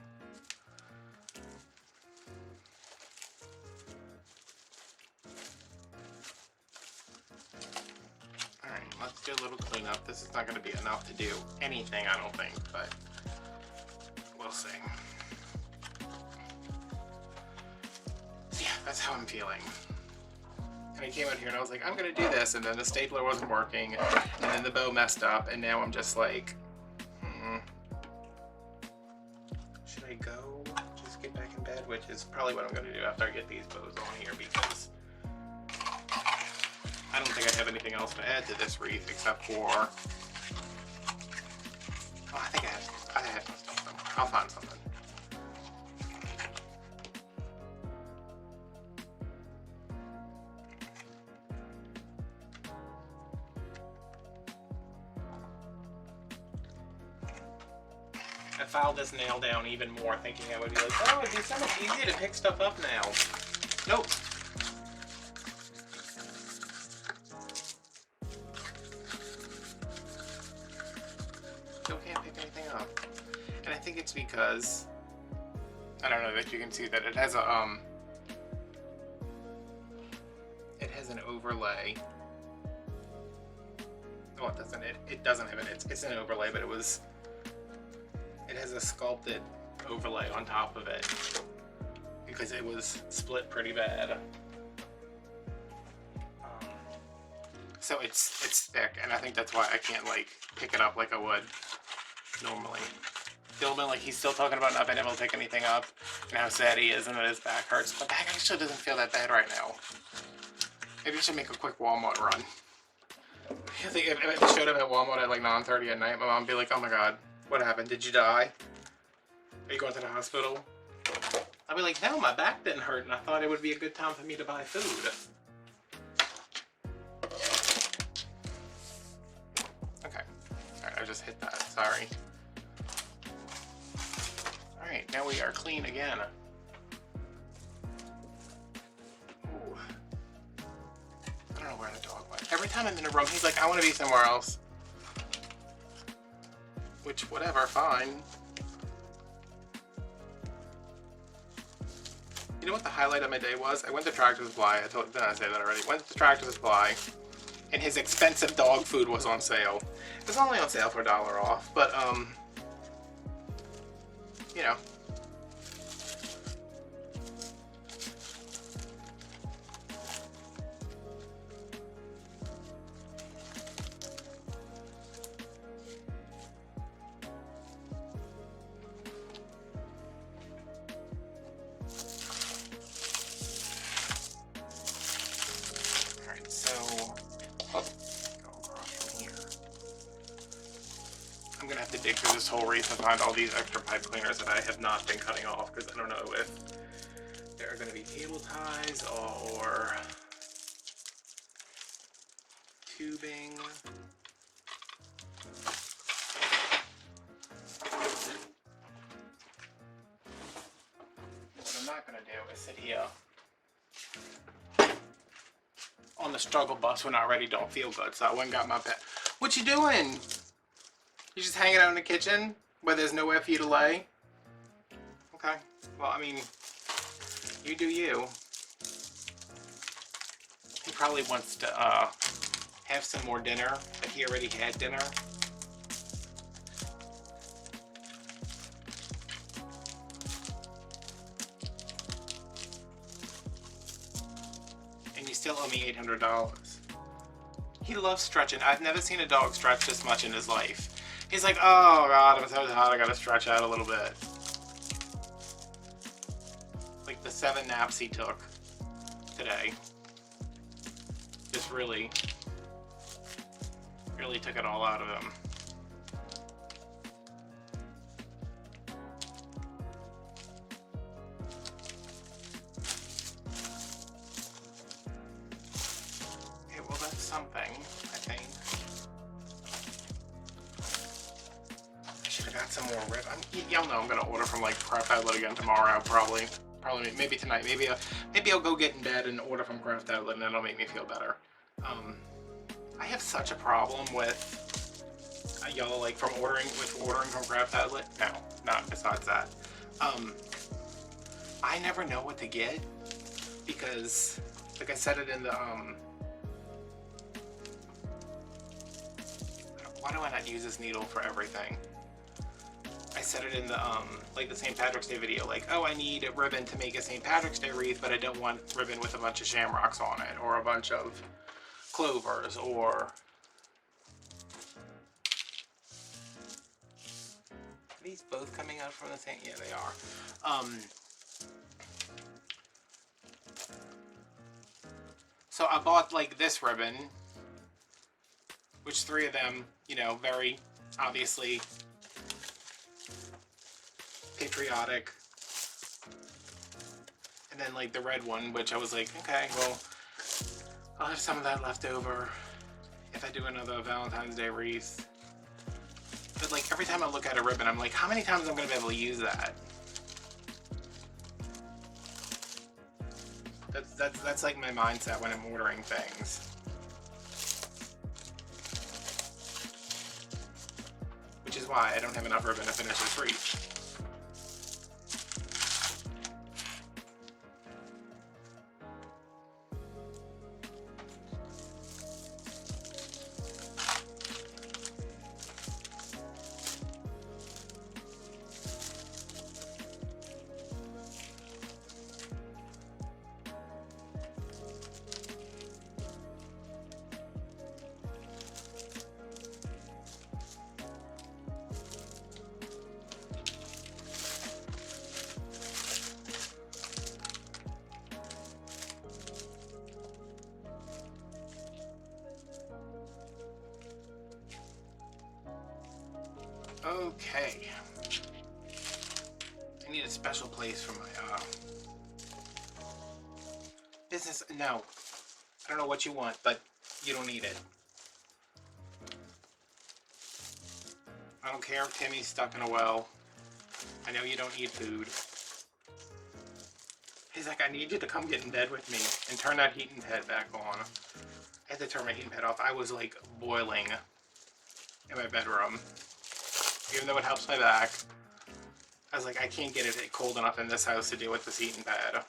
Alright, let's do a little cleanup. This is not going to be enough to do anything, I don't think, but we'll see. Yeah, that's how I'm feeling. And I came out here and I was like, I'm going to do this, and then the stapler wasn't working, and then the bow messed up, and now I'm just like, should I go just get back in bed? Which is probably what I'm going to do after I get these bows on here, because I don't think I have anything else to add to this wreath except for, oh, I think I have some stuff somewhere. I'll find something. I filed this nail down even more, thinking I would be like, oh, it'd be so much easier to pick stuff up now. Nope. Still can't pick anything up. And I think it's because, I don't know that you can see that it has a, it has an overlay. Oh, it doesn't, it doesn't have it, it's an overlay, but it has a sculpted overlay on top of it because it was split pretty bad. So it's thick, and I think that's why I can't like pick it up like I would normally. Dillman, like, he's still talking about not being able to pick anything up and how sad he is and that his back hurts. My back actually doesn't feel that bad right now. Maybe I should make a quick Walmart run. I think if I showed up at Walmart at like 9:30 at night, my mom would be like, "Oh my God, what happened? Did you die? Are you going to the hospital?" I'd be like, "No, my back didn't hurt, and I thought it would be a good time for me to buy food." Okay, alright, I just hit that, sorry. Alright, now we are clean again. Ooh. I don't know where the dog went. Every time I'm in a room, he's like, "I want to be somewhere else." Which, whatever, fine. You know what the highlight of my day was? I went to Tractor Supply. Did I say that already? Went to Tractor Supply, and his expensive dog food was on sale. It was only on sale for $1 off, but you know. I'm gonna have to dig through this whole wreath and find all these extra pipe cleaners that I have not been cutting off because I don't know if there are gonna be cable ties or tubing. What I'm not gonna do is sit here on the struggle bus when I already don't feel good, so I went and got my pet. What you doing? You just hanging out in the kitchen where there's nowhere for you to lay? Okay. Well, I mean, you do you. He probably wants to have some more dinner, but he already had dinner. And you still owe me $800. He loves stretching. I've never seen a dog stretch this much in his life. He's like, "Oh God, I'm so hot, I gotta stretch out a little bit." Like the 7 naps he took today just really took it all out of him. Okay, well that's something, I think. I got some more rib. Y'all know I'm gonna order from like Craft Outlet again tomorrow, probably maybe tonight. Maybe I'll go get in bed and order from Craft Outlet, and that'll make me feel better. I have such a problem with y'all, like, from ordering from Craft Outlet. No, not besides that. I never know what to get because, like I said it in the why do I not use this needle for everything? I said it in the like the St. Patrick's Day video, like, oh, I need a ribbon to make a St. Patrick's Day wreath, but I don't want ribbon with a bunch of shamrocks on it, or a bunch of clovers, or... Are these both coming out from the same? Yeah, they are. So I bought, like, this ribbon, which 3 of them, you know, very obviously Patriotic, and then like the red one, which I was like, okay, well, I'll have some of that left over if I do another Valentine's Day wreath. But like every time I look at a ribbon, I'm like, how many times am I gonna be able to use that? That's like my mindset when I'm ordering things. Which is why I don't have enough ribbon to finish this wreath. Okay. I need a special place for my business. No. I don't know what you want, but you don't need it. I don't care if Timmy's stuck in a well. I know you don't need food. He's like, I need you to come get in bed with me and turn that heating pad back on. I had to turn my heating pad off. I was like boiling in my bedroom. Even though it helps my back. I was like, I can't get it cold enough in this house to deal with this heating pad.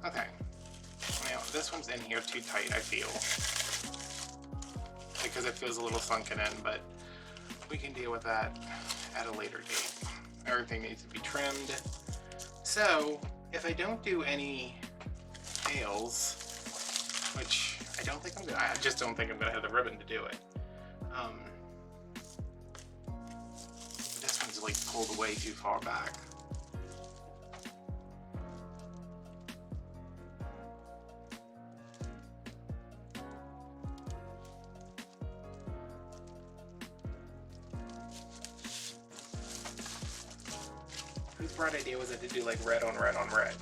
Okay. Now, this one's in here too tight, I feel. Because it feels a little sunken in, but we can deal with that at a later date. Everything needs to be trimmed. So, if I don't do any nails, which I don't think I'm gonna, I just don't think I'm gonna have the ribbon to do it. This one's like pulled way too far back. Whose bright idea was it to do like red on red on red?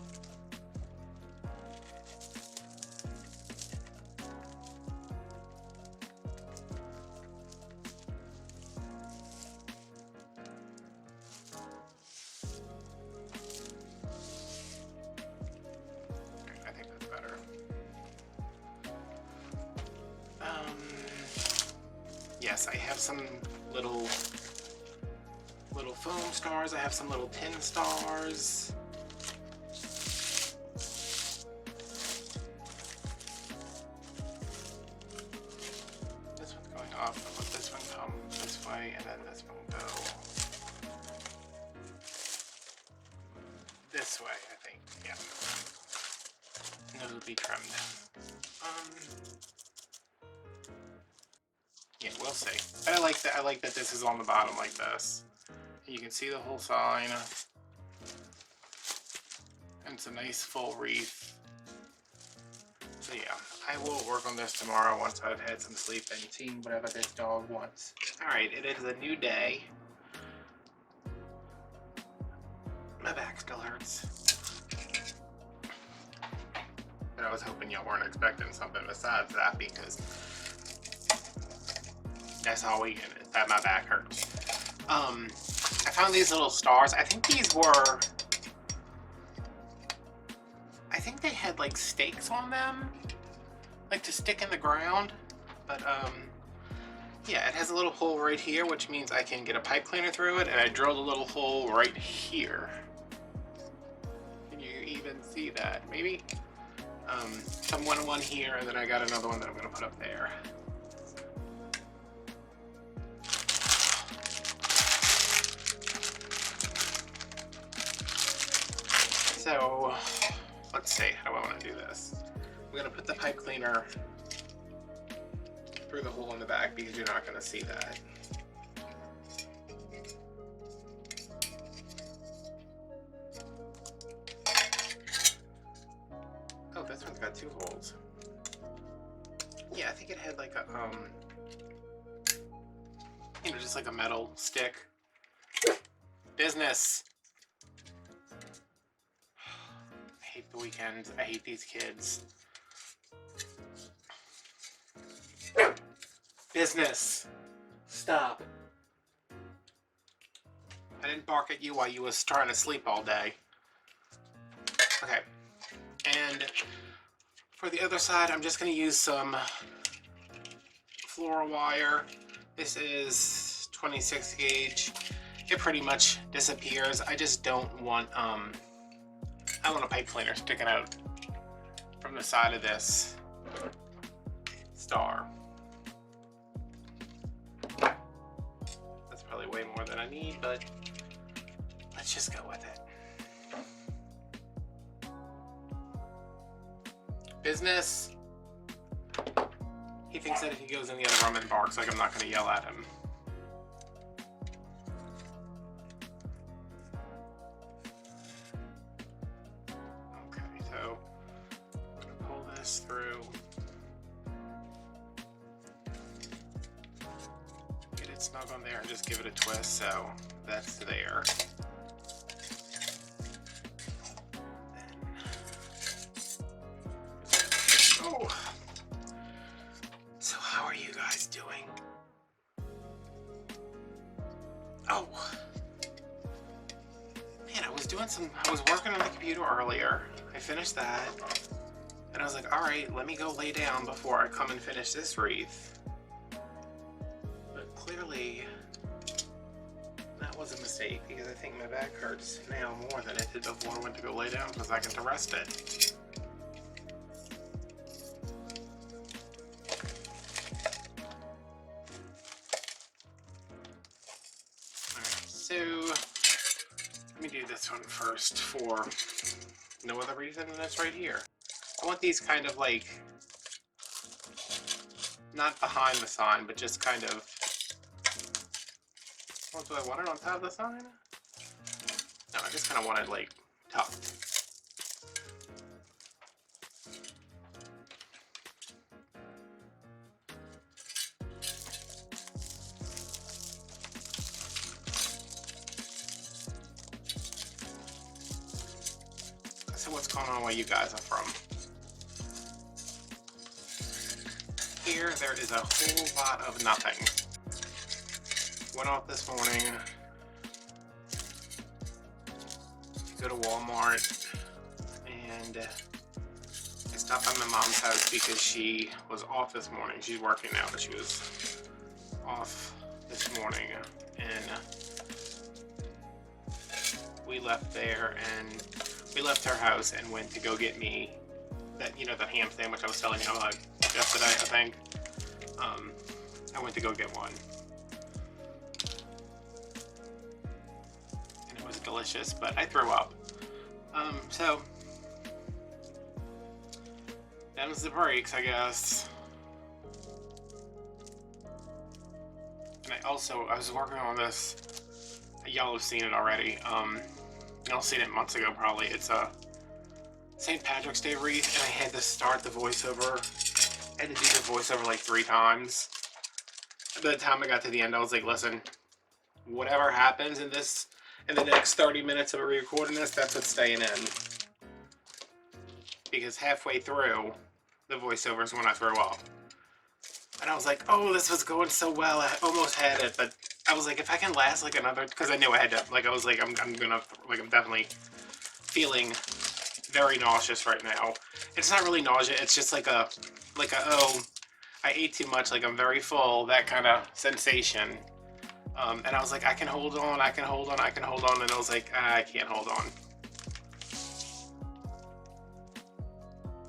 I think that's better. Yes, I have some little foam stars. I have some little tin stars. This one's going up. I'll let this one come this way, and then this one go this way, I think. Yeah. And those will be trimmed. Yeah, we'll see. But I like that. I like that this is on the bottom like this. You can see the whole sign. And it's a nice full wreath. So yeah, I will work on this tomorrow once I've had some sleep and seen whatever this dog wants. Alright, it is a new day. My back still hurts. But I was hoping y'all weren't expecting something besides that, because that's all we get, is that my back hurts. I found these little stars. I think these were, I think they had like stakes on them, like to stick in the ground. But yeah, it has a little hole right here, which means I can get a pipe cleaner through it, and I drilled a little hole right here. Can you even see that? Maybe? One here, and then I got another one that I'm gonna put up there. So, let's see, how do I want to do this? I'm going to put the pipe cleaner through the hole in the back because you're not going to see that. Oh, this one's got two holes. Yeah, I think it had like a, you know, just like a metal stick. Business! I hate the weekends. I hate these kids. Business. Stop. I didn't bark at you while you was trying to sleep all day. Okay. And for the other side, I'm just going to use some floral wire. This is 26 gauge. It pretty much disappears. I just don't want, I want a pipe cleaner sticking out from the side of this star. That's probably way more than I need, but let's just go with it. Business. He thinks that if he goes in the other room and barks, like I'm not going to yell at him. Okay, so I'm going to pull this through. snug on there and just give it a twist so that's there. Oh, so how are you guys doing? Oh, man, I was working on the computer earlier. I finished that, and I was like, all right, let me go lay down before I come and finish this wreath. But clearly, that was a mistake, because I think my back hurts now more than it did before I went to go lay down for a second to rest it. So, let me do this one first for no other reason than it's right here. I want these kind of like, not behind the sign, but just kind of, what do I want it on top of the sign? No, I just kind of want it like tucked. So what's going on where you guys are from? Here, there is a whole lot of nothing. Went off this morning to go to Walmart, and I stopped by my mom's house because she was off this morning. She's working now, but she was off this morning, and we left there, and we left her house and went to go get me that, you know, the ham sandwich I was telling you about yesterday, I think. I went to go get one. And it was delicious, but I threw up. So, that was the breaks, I guess. And I was working on this, y'all have seen it already. Y'all seen it months ago probably. It's a St. Patrick's Day wreath, and I had to start the voiceover. I had to do the voiceover like 3 times. By the time I got to the end, I was like, listen, whatever happens in the next 30 minutes of recording this, that's what's staying in. Because halfway through, the voiceover is when I throw up. And I was like, oh, this was going so well, I almost had it, but I was like, if I can last like another, because I knew I had to, like, I was like, I'm definitely feeling very nauseous right now. It's not really nausea, it's just like a, oh, I ate too much, like I'm very full, that kind of sensation. And I was like, I can hold on, I can hold on, I can hold on, and I was like, I can't hold on.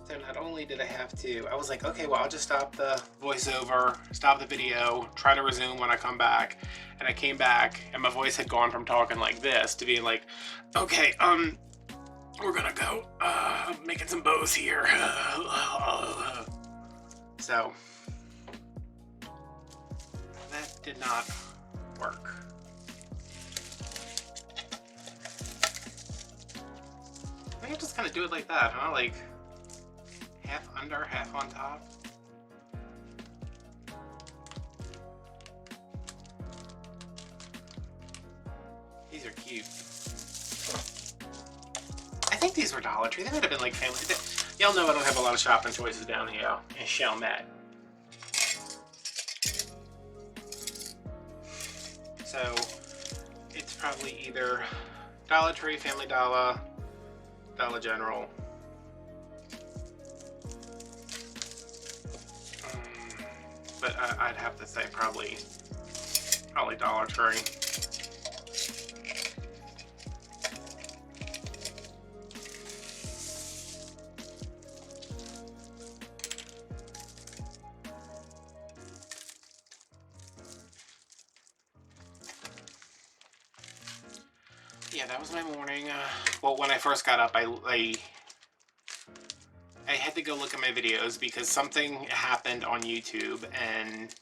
So not only did I have to, I was like, okay, well, I'll just stop the voiceover, stop the video, try to resume when I come back. And I came back, and my voice had gone from talking like this to being like, okay, we're gonna go, making some bows here. So, that did not work. I think I just kind of do it like that, huh? Like, half under, half on top. These are cute. I think these were Dollar Tree. They might have been like family. Y'all know I don't have a lot of shopping choices down here in Chalmette. So it's probably either Dollar Tree, Family Dollar, Dollar General. But I'd have to say probably Dollar Tree. Yeah, that was my morning. Well, when I first got up, I had to go look at my videos because something happened on YouTube, and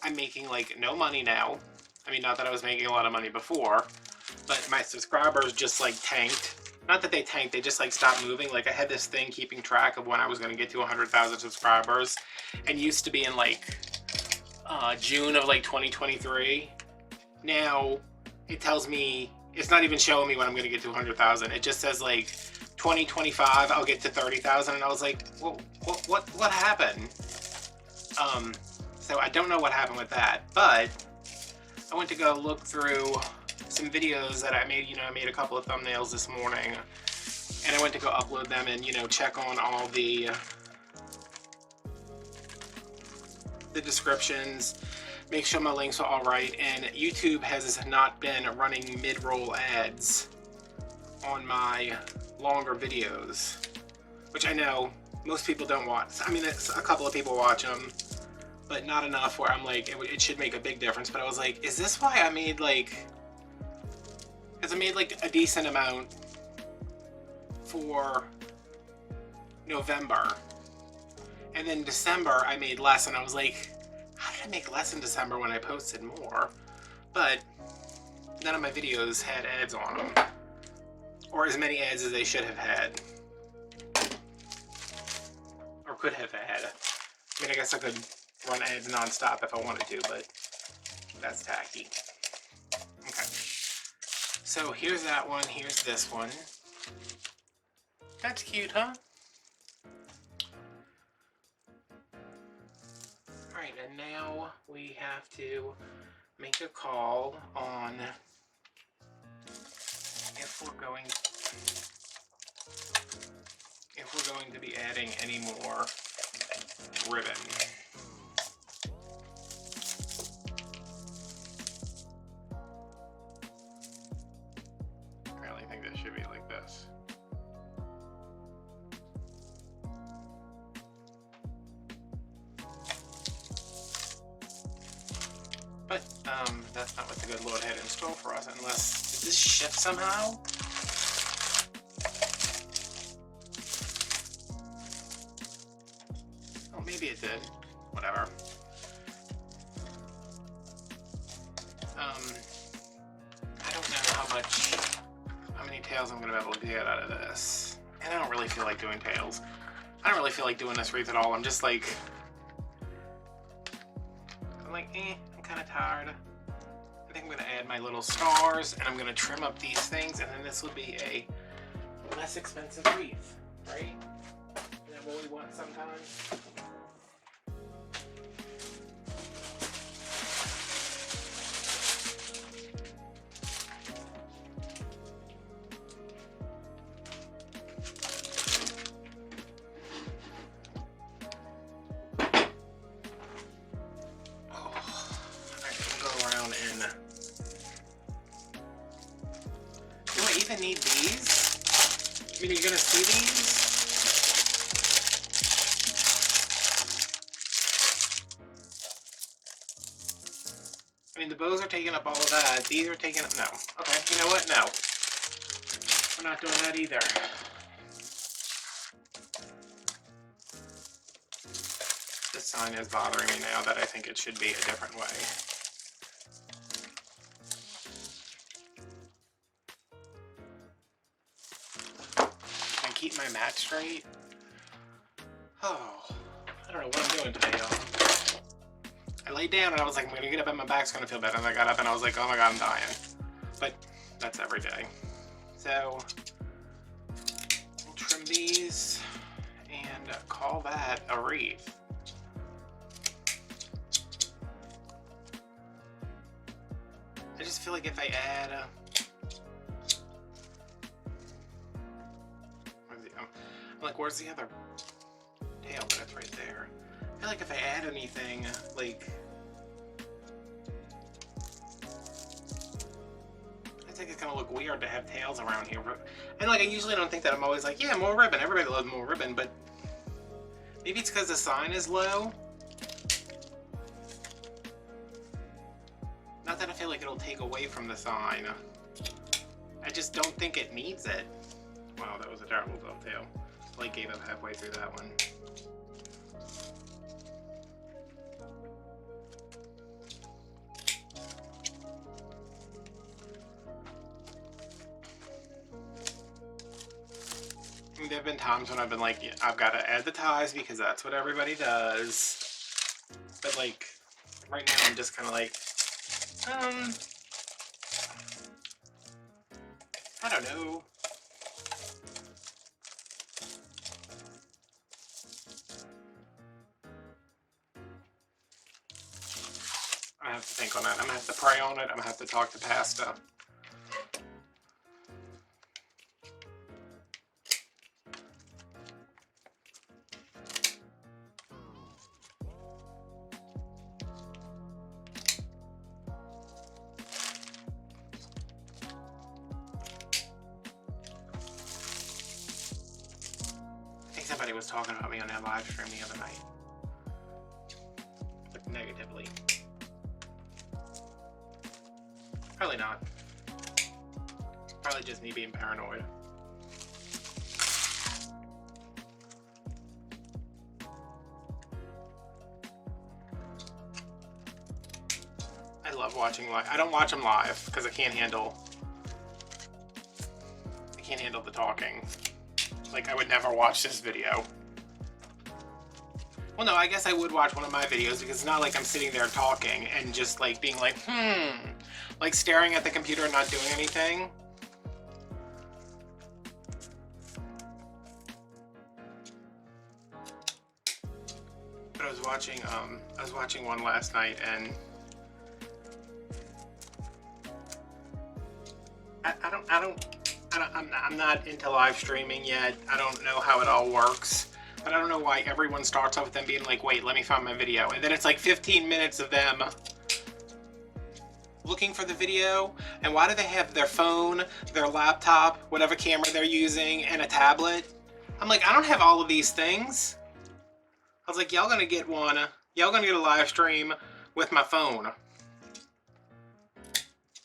I'm making like no money now. I mean, not that I was making a lot of money before, but my subscribers just like tanked. Not that they tanked, they just like stopped moving. Like I had this thing keeping track of when I was going to get to 100,000 subscribers, and used to be in like June of like 2023. Now it tells me it's not even showing me when I'm gonna get to 100,000. It just says like 2025 I'll get to 30,000, and I was like, what happened? So I don't know what happened with that, but I went to go look through some videos that I made. You know, I made a couple of thumbnails this morning, and I went to go upload them and, you know, check on all the descriptions, make sure my links are all right, and YouTube has not been running mid-roll ads on my longer videos, which I know most people don't watch. I mean, it's a couple of people watch them, but not enough where I'm like, it should make a big difference. But I was like, is this why I made like, because I made like a decent amount for November, and then December I made less, and I was like, how did I make less in December when I posted more? But none of my videos had ads on them, or as many ads as they should have had, or could have had. I mean, I guess I could run ads non-stop if I wanted to, but that's tacky. Okay, so here's that one, here's this one. That's cute, huh? Alright, and now we have to make a call on if we're going to be adding any more ribbon. I really think this should be like this. But that's not what the good Lord had in store for us, unless, did this shift somehow? Oh, maybe it did. Whatever. I don't know how many tails I'm gonna be able to get out of this. And I don't really feel like doing tails. I don't really feel like doing this wreath at all. I'm just like, I'm kind of tired. I think I'm gonna add my little stars, and I'm gonna trim up these things, and then this would be a less expensive wreath, right? Isn't that what we want sometimes? Need these? I mean, are you gonna see these? I mean, the bows are taking up all of that. These are taking up, no. Okay, you know what? No. We're not doing that either. This sign is bothering me now that I think it should be a different way. Keep my mat straight. Oh, I don't know what I'm doing today, y'all. I laid down and I was like, I'm gonna get up and my back's gonna feel better. And I got up and I was like, oh my god, I'm dying. But that's every day. So we'll trim these and call that a wreath. I just feel like if I add I'm like, where's the other tail? But it's right there. I feel like if I add anything, like, I think it's gonna look weird to have tails around here. And like, I usually don't think that. I'm always like, yeah, more ribbon. Everybody loves more ribbon, but maybe it's because the sign is low. Not that I feel like it'll take away from the sign. I just don't think it needs it. Wow, that was a terrible dovetail. Blake gave up halfway through that one. There have been times when I've been like, yeah, I've got to add the ties because that's what everybody does. But like, right now I'm just kind of like, I don't know. I have to think on that. I'm gonna have to pray on it. I'm gonna have to talk to Pasta. I think somebody was talking about me on that live stream the other night. But negatively. Probably not. Probably just me being paranoid. I love watching live. I don't watch them live because I can't handle the talking. Like, I would never watch this video. Well, no, I guess I would watch one of my videos because it's not like I'm sitting there talking and just like being like, like staring at the computer and not doing anything. But I was watching one last night, and I'm not into live streaming yet. I don't know how it all works. But I don't know why everyone starts off with them being like, wait, let me find my video. And then it's like 15 minutes of them looking for the video. And why do they have their phone, their laptop, whatever camera they're using, and a tablet? I'm like, I don't have all of these things. I was like, y'all gonna get one. Y'all gonna get a live stream with my phone. And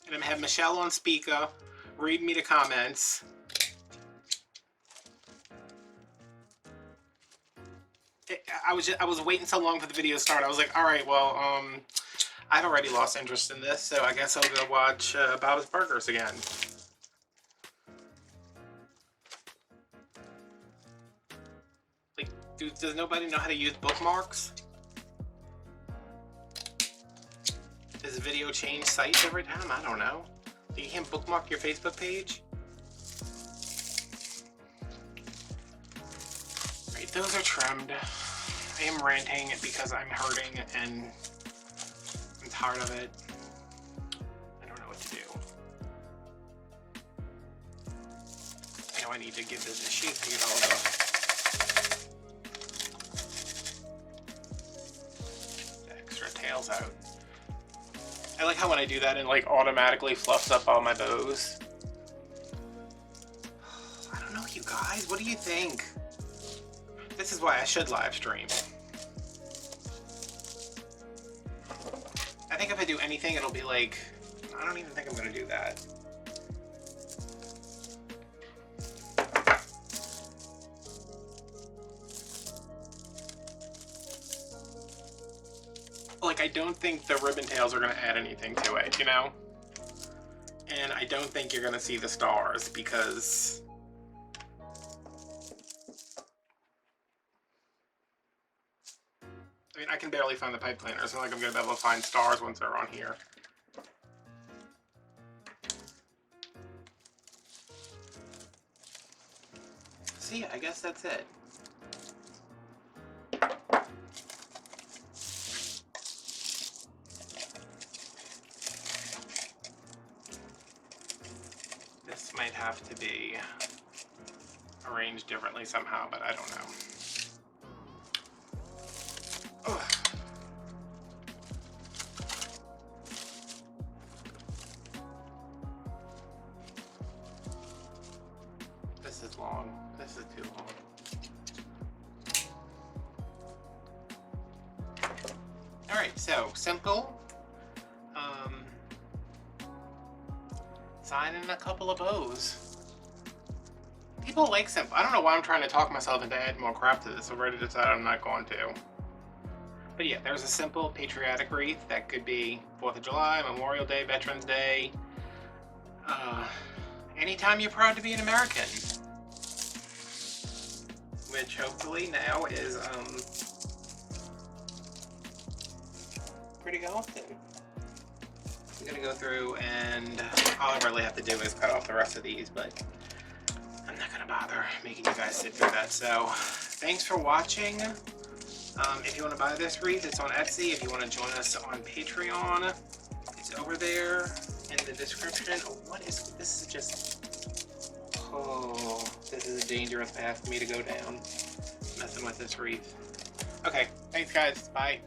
I'm gonna have Michelle on speaker, read me the comments. I was waiting so long for the video to start. I was like, all right, well, I've already lost interest in this, so I guess I'll go watch Bob's Burgers again. Like, dude, does nobody know how to use bookmarks? Does video change sites every time? I don't know. You can't bookmark your Facebook page? Right, those are trimmed. I am ranting because I'm hurting and I'm tired of it. I don't know what to do. I know I need to give this a shake to get all the extra tails out. I like how when I do that, it like automatically fluffs up all my bows. I don't know, you guys. What do you think? This is why I should live stream. I think if I do anything, it'll be like, I don't even think I'm gonna do that. Like, I don't think the ribbon tails are gonna add anything to it, you know? And I don't think you're gonna see the stars because I mean, I can barely find the pipe cleaner. It's not like I'm going to be able to find stars once they're on here. So yeah, I guess that's it. This might have to be arranged differently somehow, but I don't know. Ugh. This is long. This is too long. Alright, so simple. Sign in a couple of bows. People like simple. I don't know why I'm trying to talk myself into adding more crap to this. I've already decided I'm not going to. But yeah, there's a simple patriotic wreath that could be 4th of July, Memorial Day, Veterans Day. Anytime you're proud to be an American. Which hopefully now is pretty often. I'm gonna go through, and all I really have to do is cut off the rest of these, but I'm not gonna bother making you guys sit through that. So thanks for watching. If you want to buy this wreath, it's on Etsy. If you want to join us on Patreon, it's over there in the description. Oh, what is this? Is just, oh, this is a dangerous path for me to go down, messing with this wreath. Okay, thanks guys, bye.